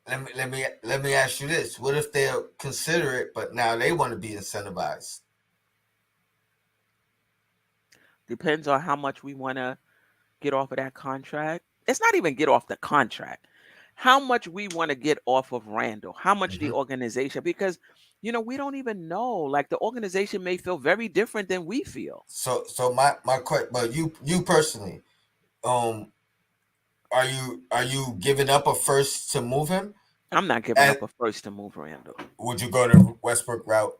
A: let me ask you this: what if they'll consider it, but now they want to be incentivized?
B: Depends on how much we want to get off of that contract. It's not even get off the contract. How much we want to get off of Randall? How much the
A: Hmm.
B: organization? Because we don't even know. Like the organization may feel very different than we feel.
A: So my question, but you personally, um, are you giving up a first to move him?
B: I'm not giving
A: And
B: up a first to move Randall.
A: would you go to Westbrook route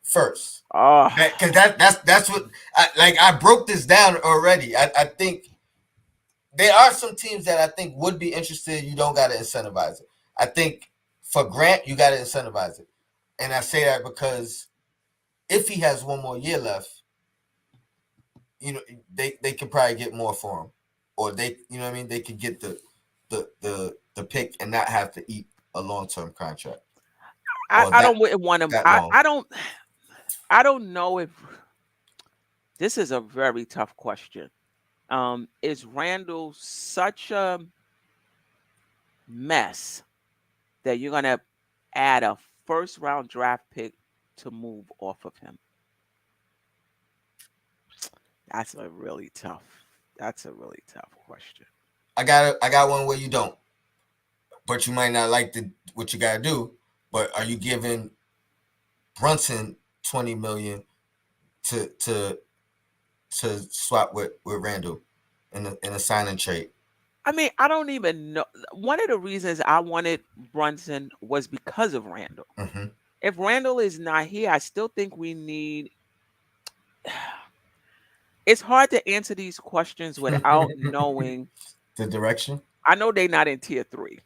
A: first?
B: Oh,
A: Because that's what I broke this down already. I think there are some teams that I think would be interested. You don't got to incentivize it. I think for Grant, you got to incentivize it, and I say that because if he has one more year left, they could probably get more for him, or what I mean, they could get the pick and not have to eat a long-term contract or
B: I don't want to.
A: that long.
B: I don't know if this is a very tough question. Is Randall such a mess that you're gonna add a first round draft pick to move off of him? That's a really tough. That's a really tough question.
A: I got one where you don't, but you might not like what you got to do. But are you giving Brunson 20 million to swap with Randall in a sign and trade?
B: I mean, I don't even know. One of the reasons I wanted Brunson was because of Randall.
A: Hmm.
B: If Randall is not here, I still think we need. It's hard to answer these questions without knowing.
A: The direction.
B: I know they're not in tier three.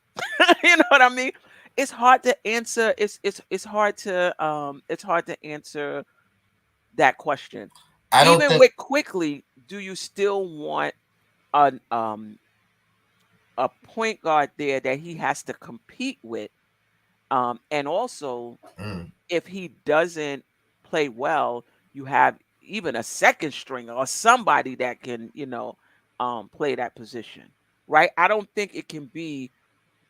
B: You know what I mean? It's hard to answer. It's hard to answer that question.
A: I don't
B: Even
A: think.
B: with quickly, do you still want an a point guard there that he has to compete with? And also,
A: Mm,
B: if he doesn't play well, you have even a second stringer or somebody that can, play that position, right? I don't think it can be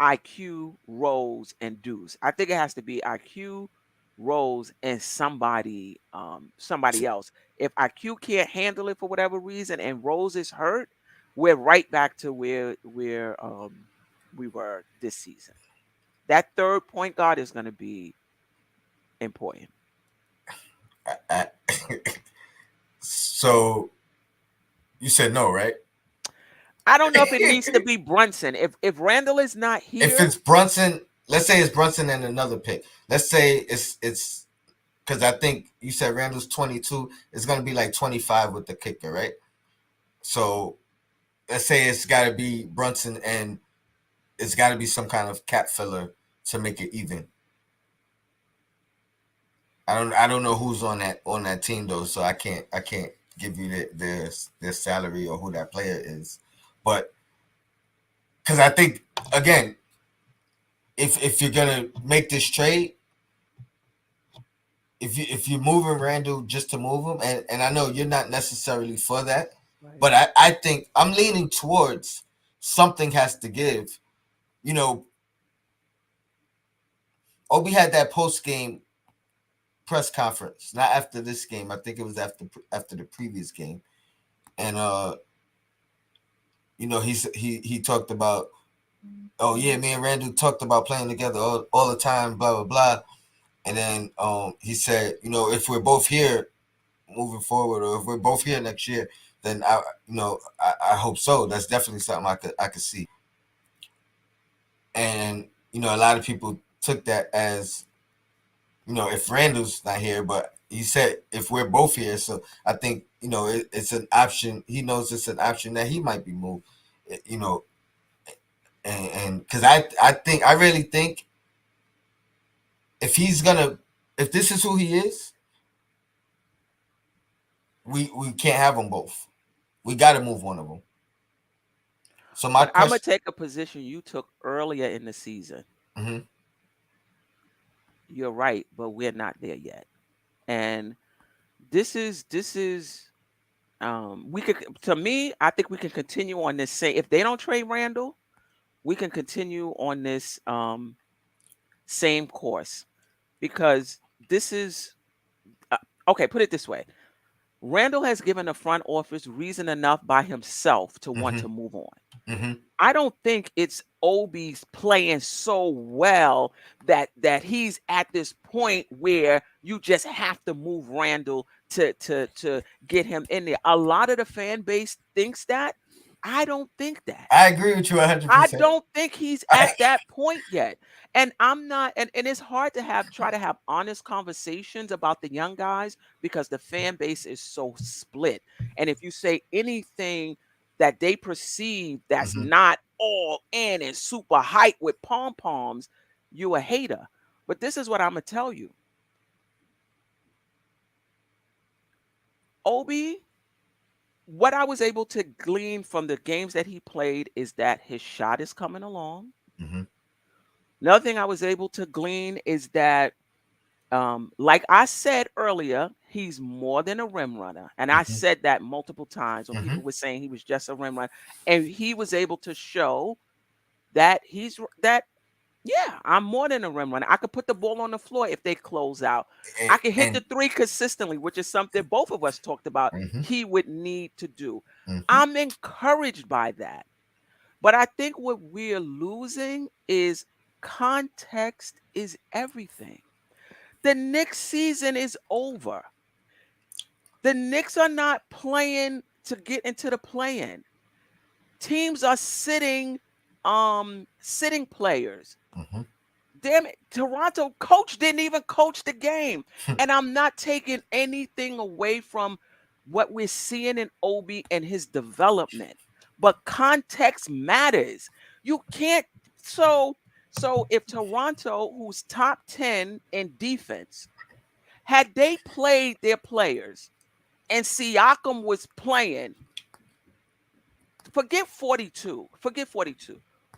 B: IQ, Rose, and Deuce. I think it has to be IQ, Rose, and somebody else. If IQ can't handle it for whatever reason, and Rose is hurt, we're right back to where we were this season. That third point guard is going to be important.
A: I, so you said no, right?
B: I don't know if it needs to be Brunson. If Randall is not
A: If
B: here,
A: it's Brunson, let's say it's Brunson and another pick. Let's say it's because I think you said Randall's 22. It's gonna be like 25 with the kicker, right? So let's say it's got to be Brunson and it's got to be some kind of cap filler to make it even. I don't know who's on that team though, so I can't give you their salary or who that player is, but because I think again, if you're gonna make this trade, if you're moving Randall just to move him, and I know you're not necessarily for that,
B: right?
A: but I think I'm leaning towards something has to give. You know, Obi had that post game press conference, not after this game. I think it was after the previous game, and he talked about, oh yeah, me and Randall talked about playing together all the time, blah blah blah. And then he said, if we're both here moving forward, or if we're both here next year, then I hope so. That's definitely something I could see. And a lot of people took that as, if Randall's not here, but he said if we're both here. So I think it's an option. He knows it's an option that he might be moved. You know, and because I really think if he's gonna, if this is who he is, we can't have them both. We got to move one of them. So my
B: But I'm gonna
A: question.
B: take a position you took earlier in the season.
A: Hmm.
B: You're right, but we're not there yet. And this is we could, to me, I think we can continue on this same, if they don't trade Randall, we can continue on this same course, because this is uh, okay, put it this way. Randall has given the front office reason enough by himself to want
A: Hmm.
B: to move on.
A: Hmm.
B: I don't think it's Obi's playing so well that he's at this point where you just have to move Randall to get him in there. A lot of the fan base thinks that. I don't think that.
A: I agree with you 100.
B: I
A: percent
B: don't think he's at that point yet. And I'm not, and it's hard to try to have honest conversations about the young guys because the fan base is so split. And if you say anything that they perceive that's
A: Hmm.
B: not all in and super hype with pom poms, you a hater. But this is what I'm gonna tell you. Obi, what I was able to glean from the games that he played is that his shot is coming along.
A: Hmm.
B: Another thing I was able to glean is that, like I said earlier, he's more than a rim runner. And I
A: Hmm.
B: said that multiple times when
A: Hmm.
B: people were saying he was just a rim runner. And he was able to show that that, yeah, I'm more than a rim runner. I could put the ball on the floor if they close out. I can hit
A: And
B: the three consistently, which is something both of us talked about
A: hmm.
B: he would need to do.
A: Hmm.
B: I'm encouraged by that. But I think what we're losing is context is everything. The Knicks season is over. The Knicks are not playing to get into the play-in. Teams are sitting players.
A: Hmm.
B: Damn it, Toronto coach didn't even coach the game. And I'm not taking anything away from what we're seeing in Obi and his development. But context matters. You can't, so if Toronto, who's top 10 in defense, had they played their players and Siakam was playing, forget 42.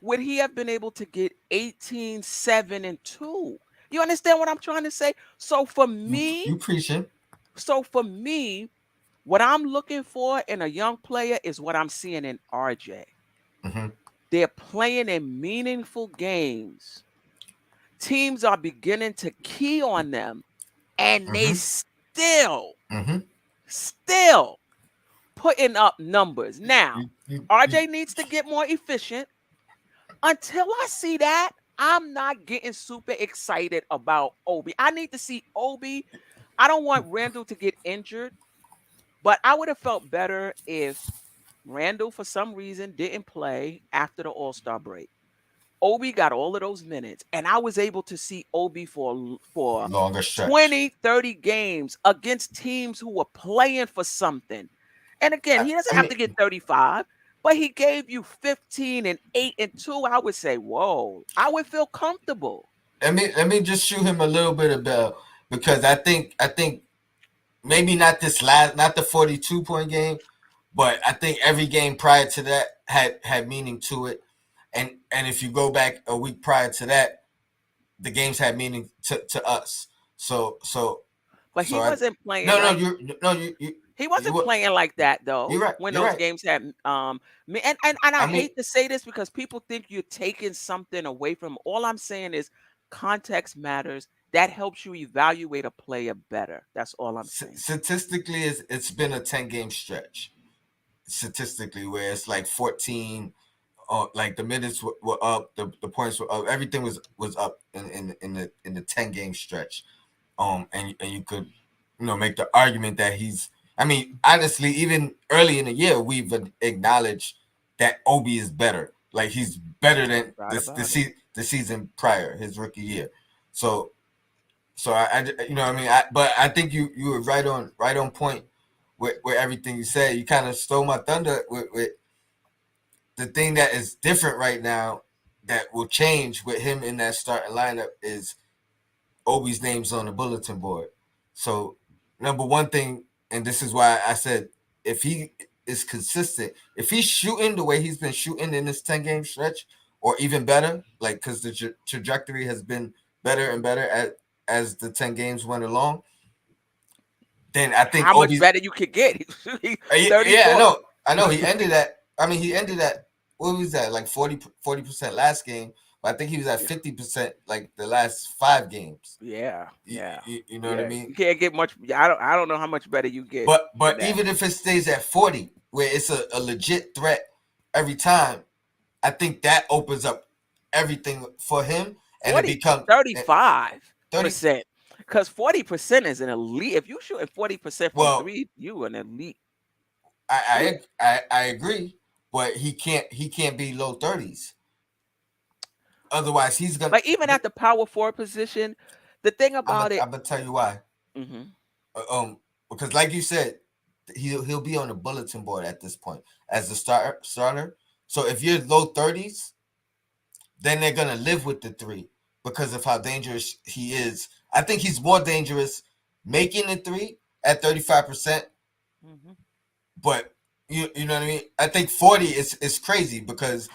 B: Would he have been able to get 18, 7, and 2? You understand what I'm trying to say?
A: You preaching?
B: So for me, what I'm looking for in a young player is what I'm seeing in RJ.
A: Hmm.
B: They're playing in meaningful games. Teams are beginning to key on them, and they
A: Hmm.
B: still
A: Hmm.
B: putting up numbers. Now, RJ needs to get more efficient. Until I see that, I'm not getting super excited about Obi. I need to see Obi. I don't want Randall to get injured, but I would have felt better if Randall, for some reason, didn't play after the All Star break. Obi got all of those minutes, and I was able to see Obi for
A: Longer stretch.
B: 20, 30 games against teams who were playing for something. And again,
A: I,
B: he doesn't
A: I
B: have
A: mean,
B: to get 35, but he gave you 15 and 8 and 2. I would say, whoa, I would feel comfortable.
A: let me just shoot him a little bit of bell, because I think maybe not this last, not the 42-point game, but I think every game prior to that had meaning to it. And if you go back a week prior to that, the games had meaning to us. So so
B: But
A: so I no no you no
B: he
A: you
B: wasn't
A: what
B: playing like that though.
A: you're right,
B: When
A: you're
B: those
A: right.
B: games had and I
A: I mean,
B: hate to say this because people think you're taking something away from. All I'm saying is context matters. That helps you evaluate a player better. That's all I'm saying.
A: statistically, it's been a 10-game stretch. statistically, where it's like 14. Like the minutes were up, the points were up, everything was up in the 10 game stretch. And you could, make the argument that he's. I mean, honestly, even early in the year, we've acknowledged that Obi is better. Like he's better
B: No
A: than
B: doubt
A: this
B: about it.
A: the season prior, his rookie year. So I mean, but I think you were right on point with everything you said. You kind of stole my thunder with the thing that is different right now that will change with him in that starting lineup is Obi's name's on the bulletin board. So number one thing, and this is why I said if he is consistent, if he's shooting the way he's been shooting in this 10 game stretch, or even better, like because the trajectory has been better and better as the 10 games went along, then I think
B: How much
A: Obi's.
B: better you could get? He's
A: Yeah,
B: 34.
A: I know. He ended at. I mean, he ended at what was that? Like 40% last game, but I think he was at 50% like the last 5 games.
B: Yeah,
A: You,
B: yeah,
A: you know what I
B: yeah.
A: mean?
B: You can't get much. I don't know how much better you get than
A: But
B: that.
A: even if it stays at 40, where it's a legit threat every time, I think that opens up everything for him, and it
B: 40,
A: becomes 30.
B: 35%. Because 40% is an elite. If you shooting 40% from
A: Well,
B: three, you an elite
A: I
B: shooter.
A: I I, I agree, but he can't be low 30s. Otherwise, he's gonna.
B: But even at the power forward position, the thing
A: I'm gonna
B: about it,
A: I'm gonna tell you why.
B: hmm
A: Because like you said, he'll be on the bulletin board at this point as the starter. So if you're low 30s, then they're gonna live with the three because of how dangerous he is. I think he's more dangerous making the three at 35%,
B: hmm
A: but you know what I mean. I think 40 is crazy because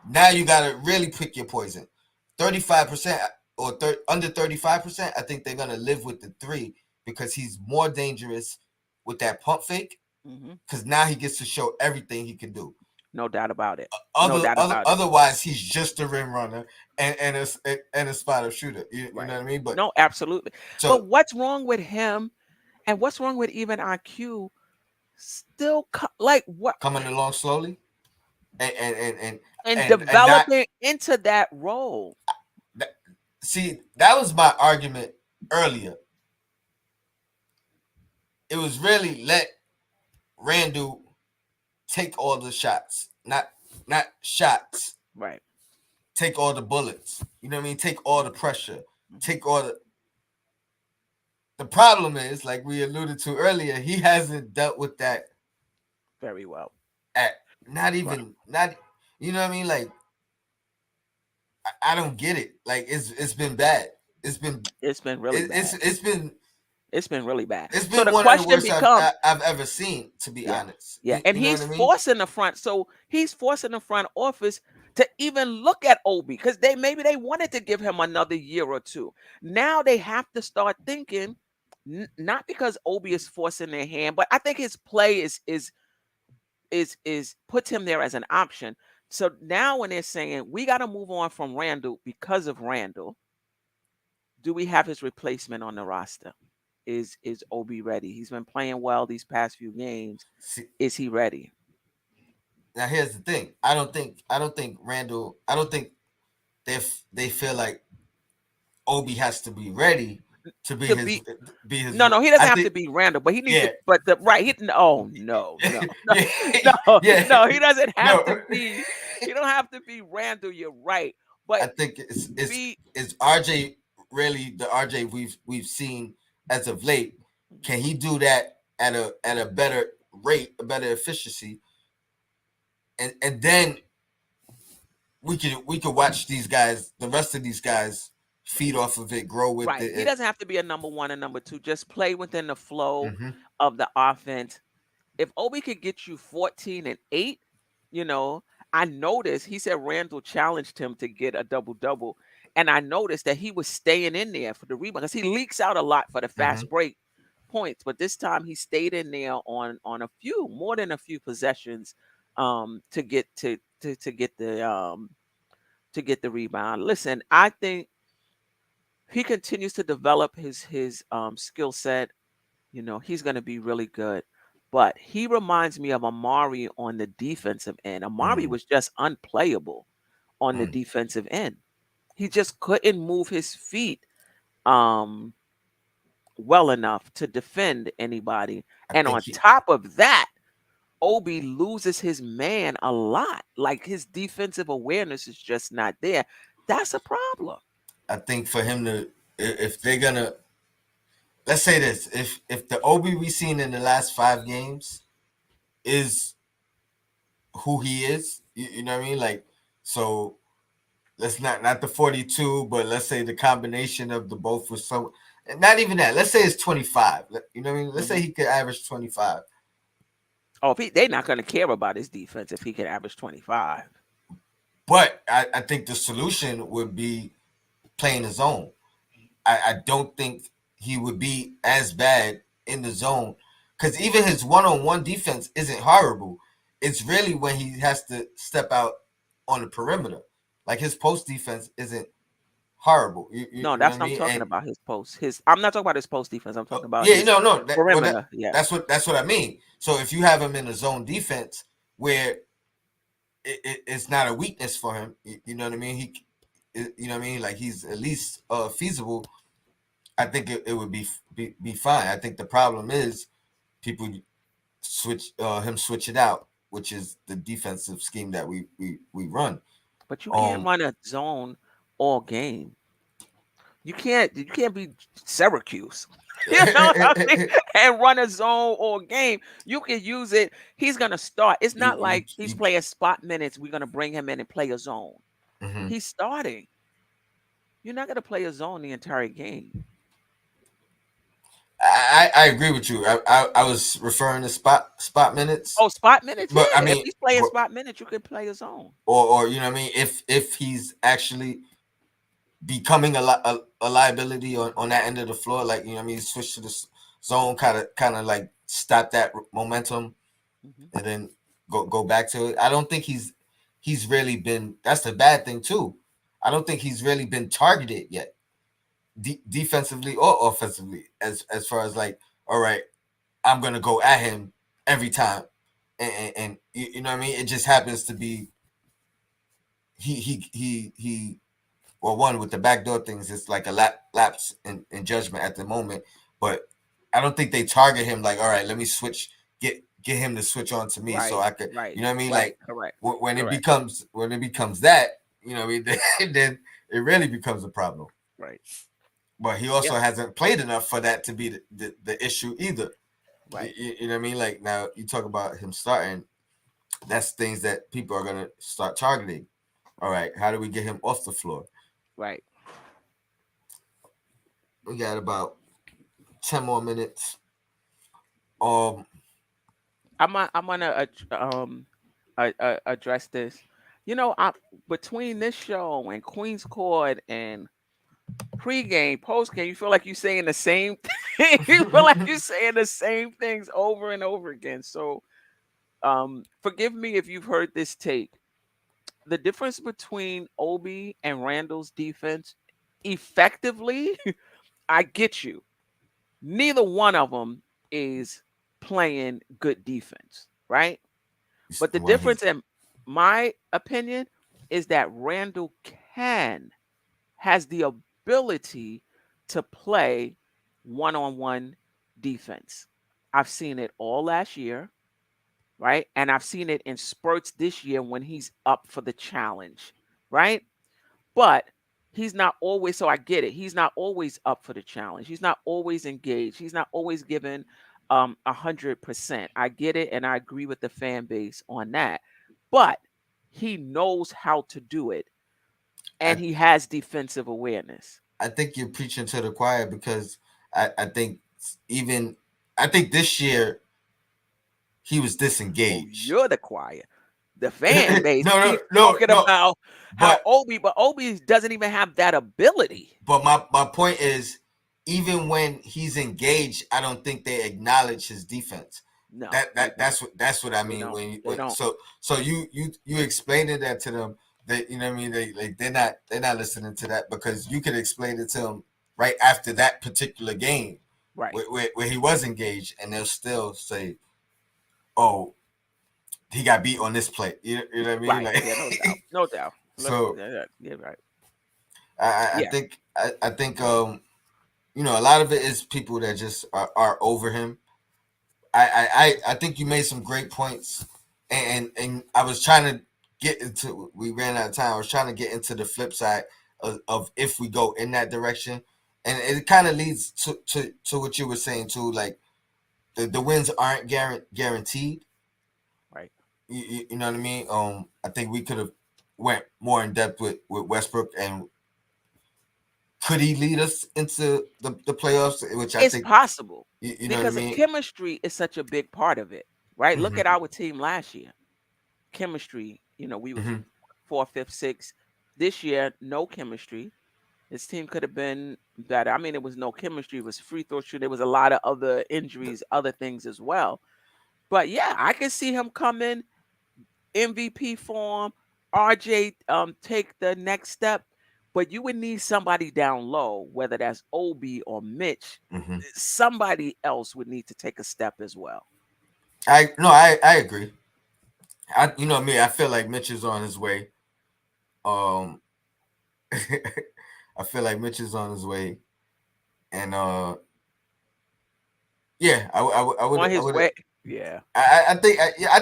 A: now you gotta really pick your poison. 35% or under 35%, I think they're gonna live with the three because he's more dangerous with that pump fake
B: hmm
A: because now he gets to show everything he can do.
B: no doubt about it. No doubt about it.
A: Otherwise, he's just a rim runner and a spot up shooter. You know
B: Right.
A: what I mean? But
B: No, absolutely.
A: so
B: But what's wrong with him, and what's wrong with even IQ? Still, like what,
A: coming along slowly and and and and,
B: and
A: and not
B: developing into that role.
A: that, see that was my argument earlier. It was really let Randle take all the shots, not shots.
B: Right.
A: Take all the bullets. You know what I mean? Take all the pressure.
B: hmm
A: Take all the. The problem is, like we alluded to earlier, he hasn't dealt with that
B: Very well.
A: at not
B: Right.
A: even not. You know what I mean? Like I don't get it. Like it's been bad. It's been
B: It's been really
A: it, it's
B: bad.
A: it's been
B: It's been really bad.
A: it's
B: So
A: been
B: the
A: one of the
B: question
A: worst I've
B: becomes,
A: I- I've ever seen. To be
B: yeah,
A: honest,
B: yeah, and
A: you know what
B: he's
A: I mean?
B: forcing the front. So he's forcing the front office to even look at Obi because they wanted to give him another year or two. Now they have to start thinking, not because Obi is forcing their hand, but I think his play is puts him there as an option. So now when they're saying we got to move on from Randle because of Randle, do we have his replacement on the roster? Is Obi ready? He's been playing well these past few games.
A: See,
B: Is he ready?
A: now here's the thing. I don't think Randall. I don't think they feel like Obi has to be ready to be
B: To
A: his
B: be
A: be his.
B: No, no, he
A: I
B: doesn't have to
A: think
B: be Randall, but he needs
A: yeah
B: to. But the right, oh no, no, no,
A: yeah
B: no,
A: yeah
B: no, he doesn't have
A: no.
B: to be. He don't have to be Randall. You're right, but
A: I think
B: be.
A: it's RJ really the RJ we've seen as of late. Can he do that at a better rate, a better efficiency, and then we could watch these guys, the rest of these guys, feed off of it, grow with
B: Right. He
A: it.
B: doesn't have to be a number one and number two. Just play within the flow
A: Mm-hmm.
B: of the offense. If Obi could get you 14 and 8, you know, I noticed he said Randall challenged him to get a double double. And I noticed that he was staying in there for the rebound because he leaks out a lot for the
A: Mm-hmm.
B: fast break points. But this time he stayed in there on a few, more than a few possessions to get to get the rebound. Listen, I think he continues to develop his skill set, he's going to be really good. but he reminds me of Amari on the defensive end. Amari
A: Mm-hmm.
B: was just unplayable on the
A: Mm.
B: defensive end. He just couldn't move his feet um well enough to defend anybody.
A: I
B: And
A: think
B: on
A: he.
B: top of that, Obi loses his man a lot. Like his defensive awareness is just not there. That's a problem.
A: I think for him to, if they're gonna, let's say this, if the Obi we seen in the last 5 games is who he is, you know what I mean? Like, so let's not the 42, but let's say the combination of the both was some, not even that. Let's say it's 25. You know what I mean? Let's say
B: Mhm.
A: he could average 25.
B: Oh, if they're not going to care about his defense if he can average 25.
A: But I think the solution would be playing his zone. I don't think he would be as bad in the zone because even his one-on-one defense isn't horrible. It's really when he has to step out on the perimeter. Like his post defense isn't horrible.
B: No,
A: You know what
B: that's
A: I
B: what I'm
A: mean?
B: talking
A: And
B: about. His post. His. I'm not talking about his post defense. I'm talking about
A: yeah,
B: his
A: no,
B: perimeter. Yeah.
A: that's what I mean. So if you have him in a zone defense where it's not a weakness for him, you know what I mean? You know what I mean? Like he's at least feasible. I think it would be fine. I think the problem is people switch it out, which is the defensive scheme that we run.
B: But you can't
A: Um,
B: run a zone all game. You can't be Syracuse. You know what I mean? And run a zone all game. You can use it. He's gonna start. It's
A: you
B: not
A: you,
B: like he's
A: you
B: playing spot minutes. We're gonna bring him in and play a zone.
A: mhm.
B: He's starting. You're not gonna play a zone the entire game.
A: I agree with you. I was referring to spot minutes,
B: Oh, spot minutes,
A: but I
B: yeah. If
A: mean,
B: he's playing spot minutes, you can play a zone.
A: or you know what I mean. If he's actually becoming a liability on that end of the floor, like you know what I mean, switch to the zone, kind of like stop that momentum
B: Hmm.
A: and then go back to it. I don't think he's really been. That's the bad thing too. I don't think he's really been targeted yet, defensively or offensively. As far as like, all right, I'm gonna go at him every time, and you know what I mean. It just happens to be he. Well, one with the backdoor things, it's like a lapse in judgment at the moment. But I don't think they target him like, all right, let me switch, get him to switch on to me so
B: Right,
A: I could,
B: right,
A: you know what I mean?
B: right.
A: Like
B: Correct, correct.
A: when it becomes that, you know, what I mean, then it really becomes a problem.
B: Right.
A: But he
B: Yep.
A: also hasn't played enough for that to be the issue either.
B: Right,
A: You know what I mean? Like now you talk about him starting, that's things that people are gonna start targeting. All right, how do we get him off the floor?
B: right.
A: We got about 10 more minutes. Um,
B: I'm gonna address this. You know, between this show and Queen's Court and pregame, postgame, you feel like you're saying the same thing. You feel like you're saying the same things over and over again. So, forgive me if you've heard this take. The difference between Obi and Randall's defense, effectively, I get you. Neither one of them is playing good defense, right? But the
A: when he's
B: difference, in my opinion, is that Randall has the ability to play one-on-one defense. I've seen it all last year, right? And I've seen it in spurts this year when he's up for the challenge, right? But he's not always, so I get it. He's not always up for the challenge. He's not always engaged. He's not always given 100%. I get it, and I agree with the fan base on that. But he knows how to do it, and
A: I
B: he has defensive awareness.
A: I think you're preaching to the choir because I think even I think this year he was
B: Oh,
A: disengaged.
B: you're the choir. The fan base keeps talking
A: No.
B: about how
A: But
B: Obi doesn't even have that ability.
A: my point is, even when he's engaged, I don't think they acknowledge his defense.
B: No,
A: That
B: they
A: that
B: don't.
A: that's what I
B: They
A: mean
B: don't.
A: when
B: They don't.
A: so you explaining that to them. They you know what I mean they like they're not listening to that because you could explain it to them right after that particular game
B: Right.
A: where he was engaged and they'll still say oh, he got beat on this play. You know what I mean?
B: Right.
A: Like,
B: Yeah, no doubt. No doubt. Let's
A: so
B: yeah, right.
A: I
B: Yeah.
A: think I think a lot of it is people that just are over him. I think you made some great points, and I was trying to get into. We ran out of time. I was trying to get into the flip side of if we go in that direction, and it kind of leads to what you were saying too. Like the wins aren't guaranteed.
B: Right.
A: You know what I mean? I think we could have went more in depth with Westbrook, and could he lead us into the playoffs? Which I
B: It's
A: think
B: possible
A: you know what I
B: because
A: mean.
B: chemistry is such a big part of it, right? Look at
A: Hmm.
B: our team last year. Chemistry, we was
A: Hmm.
B: fourth, fifth, sixth. This year, no chemistry. His team could have been better. I mean, it was no chemistry. It was free throw shoot. There was a lot of other injuries, other things as well. But yeah, I can see him coming MVP form. RJ take the next step, but you would need somebody down low, whether that's Obi or Mitch.
A: Hmm.
B: Somebody else would need to take a step as well.
A: I agree. You know me. I feel like Mitch is on his way. Um, I feel like Mitch is on his way, and yeah,
B: On
A: I
B: his
A: would,
B: way, yeah.
A: I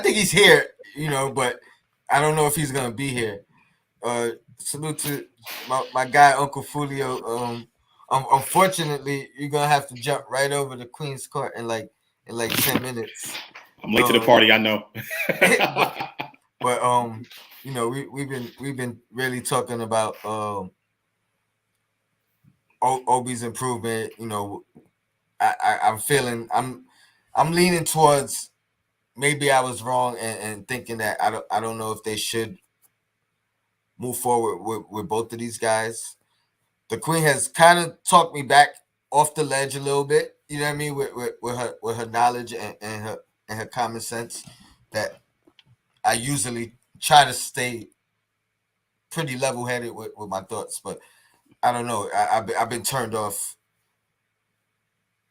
A: think he's here. But I don't know if he's gonna be here. Salute to my guy Uncle Fulio. Unfortunately, you're gonna have to jump right over to Queen's Court in like 10 minutes.
C: I'm late to the
A: Um,
C: party. I know.
A: but but we've been really talking about Obi's improvement. I'm feeling I'm leaning towards maybe I was wrong and thinking that I don't know if they should move forward with both of these guys. The Queen has kind of talked me back off the ledge a little bit. You know what I mean with her knowledge and her common sense that I usually try to stay pretty level headed with my thoughts, but I don't know. I've been turned off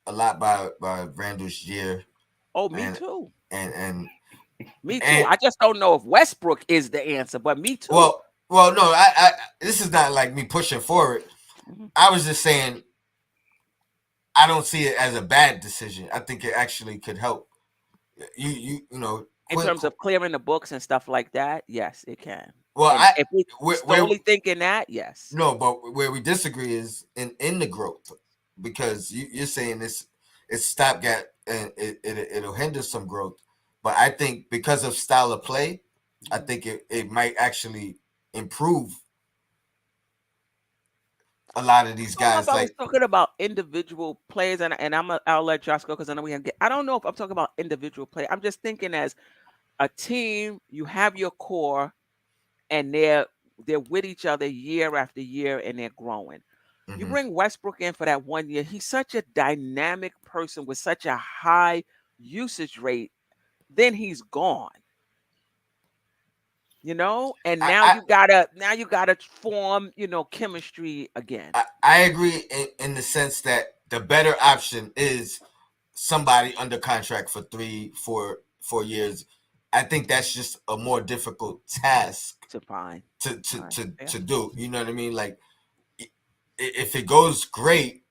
A: a lot by Randall's year
B: Oh, me
A: and
B: too.
A: and and
B: Me too.
A: and
B: I just don't know if Westbrook is the answer, but me too.
A: well no I this is not like me pushing forward.
B: Mhm.
A: I was just saying I don't see it as a bad decision. I think it actually could help.
B: In terms of clearing the books and stuff like that, yes, it can.
A: Well,
B: And if we
A: where
B: solely thinking that, yes.
A: no, but where we disagree is in the growth because you're saying it's stopgap and it'll hinder some growth. But I think because of style of play, I
B: Mhm.
A: think it might actually improve a lot of these
B: I don't know if
A: guys.
B: I was
A: Like,
B: talking about individual players, and I'll let Josh go because I know we have. I don't know if I'm talking about individual play. I'm just thinking as a team, you have your core, and they're with each other year after year, and they're growing. You
A: mm-hmm,
B: bring Westbrook in for that 1 year. He's such a dynamic person with such a high usage rate. Then he's gone, and
A: I, I
B: now you gotta form, chemistry again.
A: I agree in the sense that the better option is somebody under contract for 4 years. I think that's just a more difficult task
B: To find. All right. Yeah.
A: to do. You know what I mean? Like if it goes great,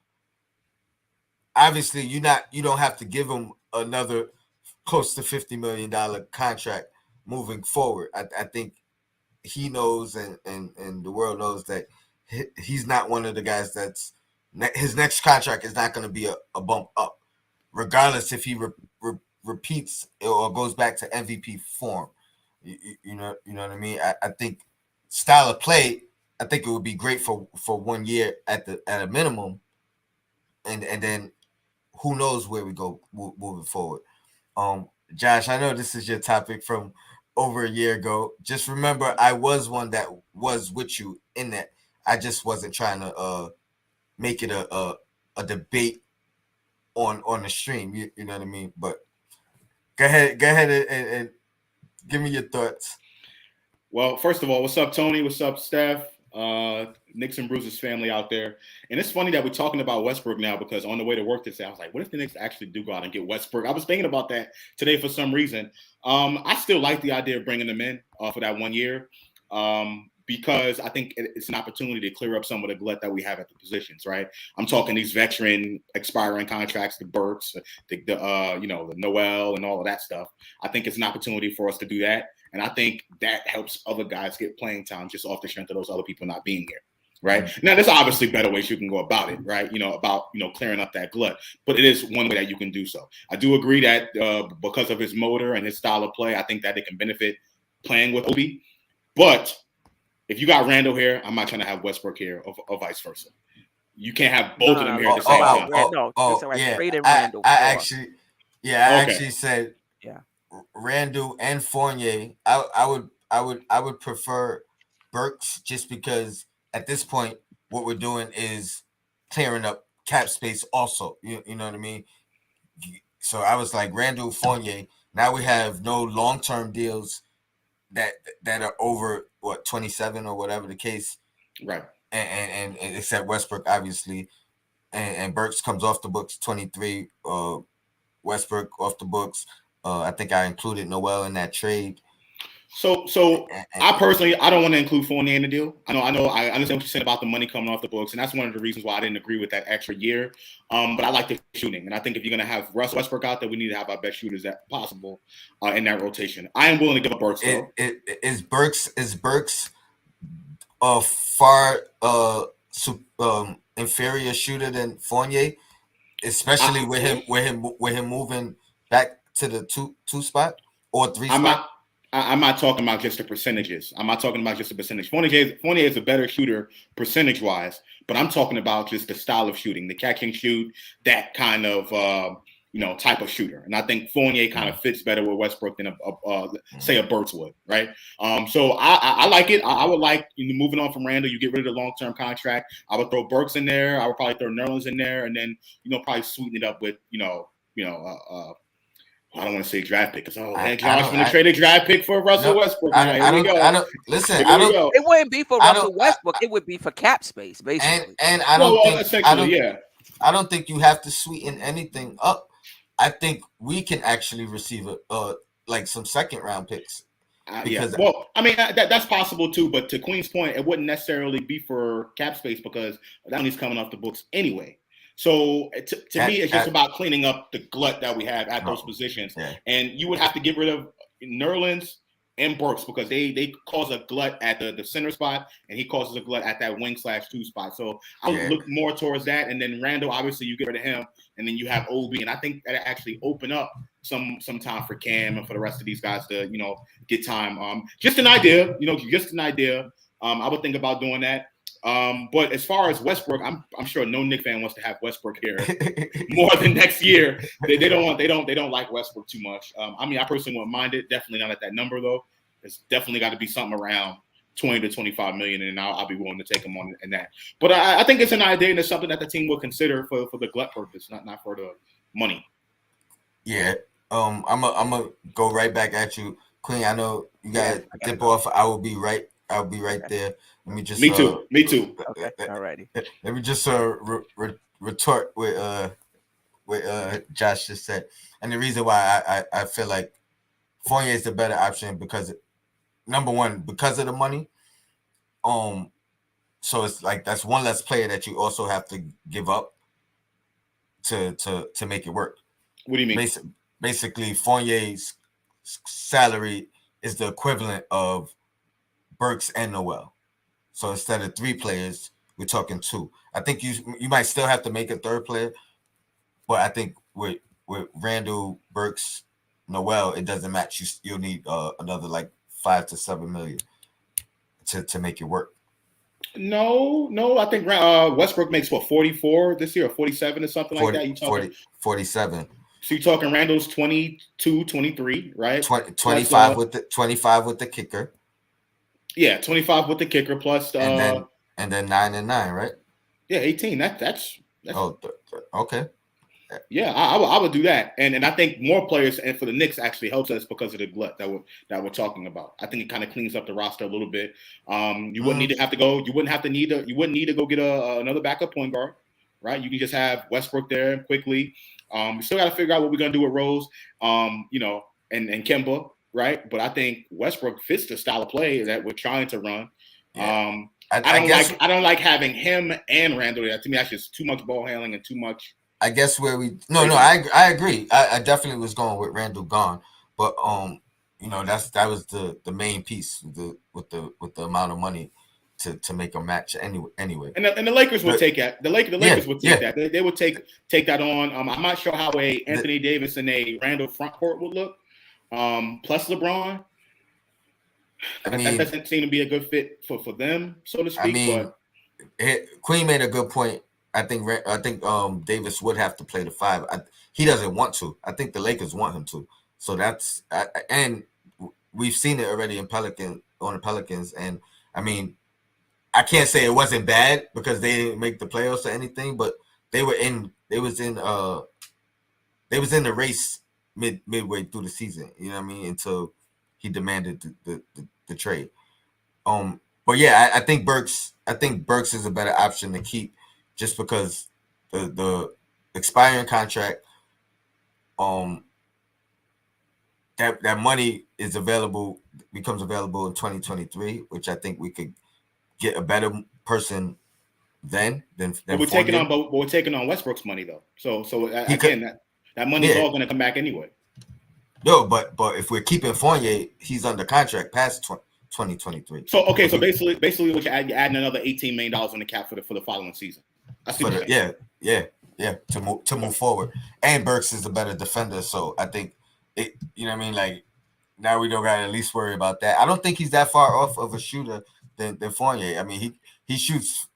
A: obviously you don't have to give him another close to $50 million contract moving forward. I think he knows and the world knows that he's not one of the guys that's his next contract is not going to be a bump up, regardless if he repeats or goes back to MVP form. You know what I mean. I think style of play. I think it would be great for 1 year at a minimum, and then who knows where we go moving forward. Josh, I know this is your topic from over a year ago. Just remember, I was one that was with you in that. I just wasn't trying to make it a debate on the stream. You know what I mean? But go ahead and give me your thoughts.
C: Well, first of all, what's up, Tony? What's up, Steph? Knicks and Bruce's family out there. And it's funny that we're talking about Westbrook now because on the way to work today, I was like, what if the Knicks actually do go out and get Westbrook? I was thinking about that today for some reason. I still like the idea of bringing them in for that 1 year because I think it's an opportunity to clear up some of the glut that we have at the positions, right? I'm talking these veteran expiring contracts, the Burks, the Noel and all of that stuff. I think it's an opportunity for us to do that. And I think that helps other guys get playing time just off the strength of those other people not being here. Right. Now, there's obviously better ways you can go about it, right? Clearing up that glut, but it is one way that you can do so. I do agree that because of his motor and his style of play, I think that it can benefit playing with Obi. But if you got Randle here, I'm not trying to have Westbrook here or vice versa. You can't have both of them here at the same time.
A: I actually said Randle and Fournier. I would prefer Burks just because at this point what we're doing is clearing up cap space also. You know what I mean? So I was like Randle, Fournier. Now we have no long-term deals that are over 27 or whatever the case.
C: Right.
A: And except Westbrook obviously. And Burks comes off the books 23. Westbrook off the books. I think I included Noel in that trade.
C: So I personally, I don't want to include Fournier in the deal. I understand what you said about the money coming off the books, and that's one of the reasons why I didn't agree with that extra year. But I like the shooting, and I think if you're going to have Russell Westbrook out there, we need to have our best shooters that possible in that rotation. I am willing to give up Burks though.
A: Is Burks a far inferior shooter than Fournier, especially with him moving back to the two spot or three spot?
C: I'm not talking about just the percentages. I'm not talking about just the percentage. Fournier is a better shooter percentage-wise, but I'm talking about just the style of shooting, the catch and shoot, that kind of type of shooter. And I think Fournier kind of fits better with Westbrook than say a Burks would, right? So I like it. I would like moving on from Randle. You get rid of the long-term contract. I would throw Burks in there. I would probably throw Nerlens in there, and then probably sweeten it up with I don't want to say draft pick because Josh want to trade a draft pick for Russell Westbrook.
B: It wouldn't be for Russell Westbrook. It would be for cap space, basically.
A: And I don't think you have to sweeten anything up. I think we can actually receive some second round picks.
C: That's possible too. But to Queen's point, it wouldn't necessarily be for cap space because that money's coming off the books anyway. So to me, it's just about cleaning up the glut that we have at those positions. Yeah. And you would have to get rid of Nerlens and Burks because they cause a glut at the center spot, and he causes a glut at that wing/2 spot. So I would look more towards that. And then Randle, obviously, you get rid of him, and then you have Obi. And I think that actually open up some time for Cam and for the rest of these guys to get time. Just an idea, I would think about doing that. But as far as Westbrook, I'm sure no Knicks fan wants to have Westbrook here more than next year. They don't like Westbrook too much. I personally wouldn't mind it. Definitely not at that number though. It's definitely got to be something around 20 to 25 million, and I'll be willing to take him on in that. But I think it's an idea and it's something that the team will consider for the glut purpose, not for the money.
A: Yeah. I'm gonna go right back at you, Queen. I know you gotta dip off. I'll be right there. Let me just.
C: Me too.
B: Okay. Alrighty.
A: Let me just retort with Josh just said, and the reason why I feel like Fournier is the better option because number one, because of the money. So it's like that's one less player that you also have to give up to make it work.
C: What do you mean?
A: Basically, Fournier's salary is the equivalent of Burks and Noel. So instead of 3 players, we're talking 2. I think you might still have to make a third player, but I think with Randle, Burks, Noel, it doesn't match. You'll need another like 5 to 7 million to make it work.
C: No. I think Westbrook makes 44 this year or 47 or something
A: 40,
C: like that. You talking
A: 47.
C: So you're talking Randall's 22, 23, right?
A: 25 with the kicker.
C: Yeah, 25 with the kicker plus
A: and then 9 and 9, right?
C: Yeah, 18. That's
A: okay.
C: Yeah, I would do that, and I think more players and for the Knicks actually helps us because of the glut that we're talking about. I think it kind of cleans up the roster a little bit. You wouldn't need to have to go. You wouldn't need to go get another backup point guard, right? You can just have Westbrook there quickly. We still got to figure out what we're gonna do with Rose, and Kemba, right? But I think Westbrook fits the style of play that we're trying to run.
A: Yeah.
C: I don't like having him and Randle there. To me, that's just too much ball handling and too much.
A: I guess I agree. I definitely was going with Randle gone, but that was the main piece with the amount of money to make a match anyway.
C: And the Lakers would take that. The Lakers would take that. They would take that on. I'm not sure how a Anthony Davis and a Randle front court would look. Plus LeBron. That doesn't seem to be a good fit for them, so to speak.
A: Queen made a good point. I think Davis would have to play the 5. He doesn't want to. I think the Lakers want him to. So that's and we've seen it already on the Pelicans. And I mean, I can't say it wasn't bad because they didn't make the playoffs or anything, but they was in the race midway through the season. You know what I mean? Until he demanded the trade. But yeah, I think Burks is a better option to keep just because the expiring contract, that money becomes available in 2023, which I think we could get a better person than
C: we're taking on Westbrook's money though. So again, that money's all going to come back anyway.
A: No, but if we're keeping Fournier, he's under contract past 2023.
C: So basically, what you're adding another $18 million on the cap for the following season.
A: To move forward. And Burks is a better defender, so I think it. You know what I mean? Like now we don't got to at least worry about that. I don't think he's that far off of a shooter than Fournier. I mean, he shoots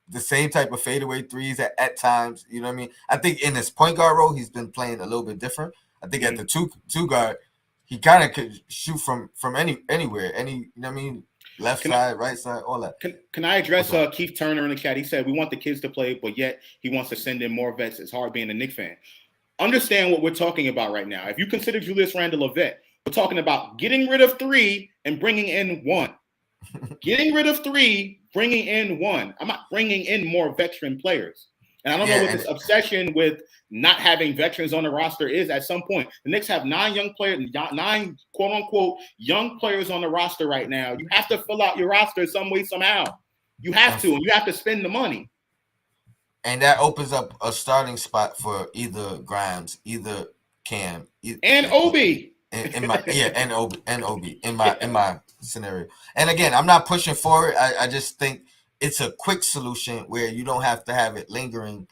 A: the same type of fadeaway threes at times. You know what I mean? I think in his point guard role, he's been playing a little bit different. I think at the two guard, he kind of could shoot from anywhere. You know what I mean? Left side, right side, all that.
C: Can I address Keith Turner in the chat? He said, we want the kids to play, but yet he wants to send in more vets. It's hard being a Knicks fan. Understand what we're talking about right now. If you consider Julius Randle a vet, we're talking about getting rid of 3 and bringing in 1. Getting rid of 3, bringing in 1. I'm not bringing in more veteran players. And I don't know what this obsession with not having veterans on the roster is at some point. The Knicks have 9 quote unquote young players on the roster right now. You have to fill out your roster some way, somehow. You have to, and you have to spend the money.
A: And that opens up a starting spot for either Grimes, either Cam,
C: and Obi.
A: In my in my scenario. And again, I'm not pushing for it. I just think it's a quick solution where you don't have to have it lingering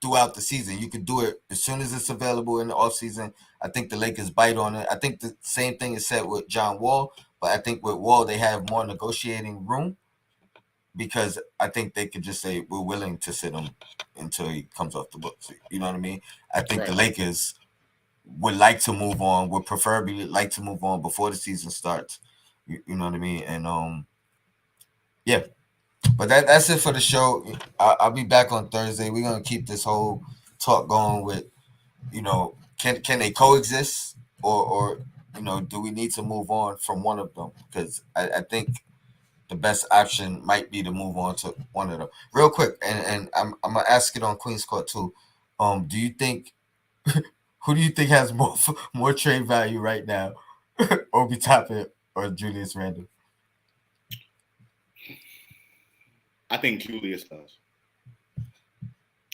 A: throughout the season. You could do it as soon as it's available in the offseason. I think the Lakers bite on it. I think the same thing is said with John Wall, but I think with Wall, they have more negotiating room because I think they could just say, we're willing to sit him until he comes off the books. You know what I mean? I think the Lakers would like to move on, would preferably like to move on before the season starts. You know what I mean? And yeah. But that's it for the show. I'll be back on Thursday. We're gonna keep this whole talk going with, can they coexist or do we need to move on from one of them? Because I think the best option might be to move on to one of them. Real quick, and I'm gonna ask it on Queen's Court too. Do you think who do you think has more trade value right now, OBI Toppin or Julius Randle?
C: I think Julius does.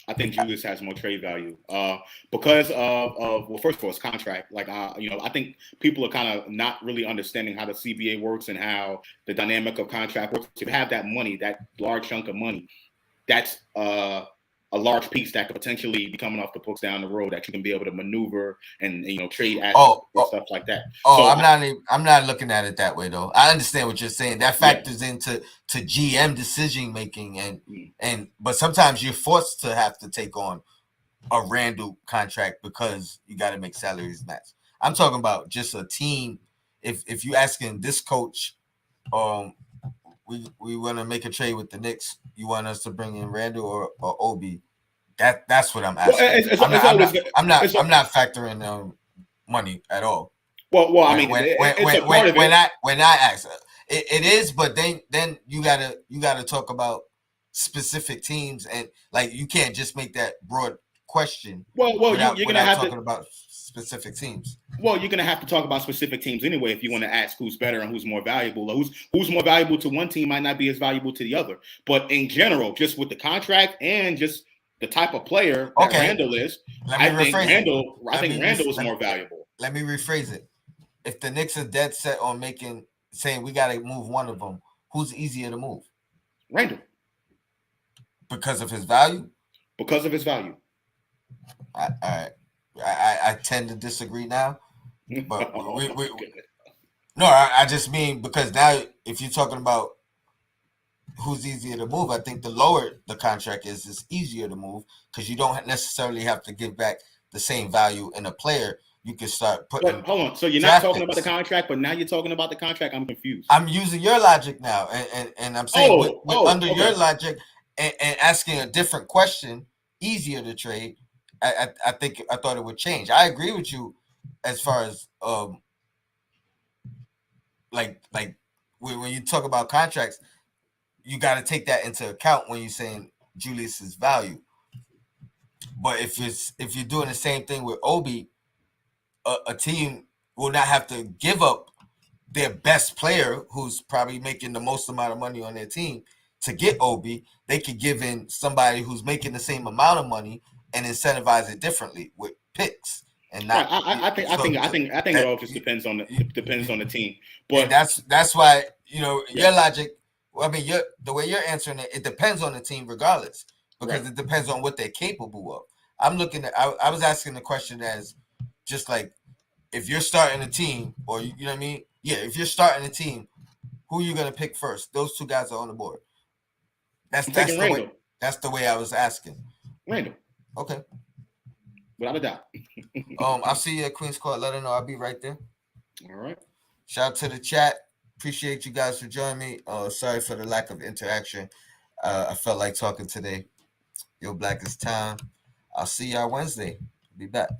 C: I think Julius has more trade value because of first of all, his contract. I think people are kind of not really understanding how the CBA works and how the dynamic of contract works. If you have that money, that large chunk of money, that's a large piece that could potentially be coming off the books down the road that you can be able to maneuver and trade assets and stuff like that.
A: I'm not looking at it that way though. I understand what you're saying. That factors into GM decision making but sometimes you're forced to have to take on a Randle contract because you got to make salaries match. I'm talking about just a team. If you asking this coach, we want to make a trade with the Knicks, you want us to bring in Randle or Obi? That's what I'm asking. I'm not factoring money at all.
C: Well, I mean, it's a part of it.
A: When I ask, it is, but then you gotta talk about specific teams, and like you can't just make that broad question.
C: Well, you're gonna have
A: talking about specific teams.
C: Well, you're gonna have to talk about specific teams anyway if you want to ask who's better and who's more valuable. Or who's more valuable to one team might not be as valuable to the other. But in general, just with the contract and just the type of player that Randle is, I think Randle is more valuable.
A: Let me rephrase it. If the Knicks are dead set on saying we got to move one of them, who's easier to move?
C: Randle.
A: Because of his value?
C: Because of his value.
A: I tend to disagree now. But I just mean because now if you're talking about who's easier to move, I think the lower the contract is easier to move because you don't necessarily have to give back the same value in a player. You can start putting.
C: Hold on. So you're not talking about the contract, but now you're talking about the contract. I'm confused.
A: I'm using your logic now, and I'm saying under your logic and asking a different question, easier to trade. I thought it would change. I agree with you as far as like when you talk about contracts, you got to take that into account when you're saying Julius's value. But if you're doing the same thing with Obi, a team will not have to give up their best player, who's probably making the most amount of money on their team, to get Obi. They could give in somebody who's making the same amount of money and incentivize it differently with picks. And not,
C: I think it all just depends on the team. But
A: that's why your logic. I mean, the way you're answering it, it depends on the team regardless, because it depends on what they're capable of. I'm looking at. I was asking the question as just like if you're starting a team, or you know what I mean. Yeah, if you're starting a team, who are you gonna pick first? Those two guys are on the board. That's the way I was asking.
C: Randle.
A: Okay.
C: Without a doubt.
A: I'll see you at Queen's Court. Let her know I'll be right there.
C: All right.
A: Shout out to the chat. Appreciate you guys for joining me. Sorry for the lack of interaction. I felt like talking today. Yo, Black is time. I'll see y'all Wednesday. Be back.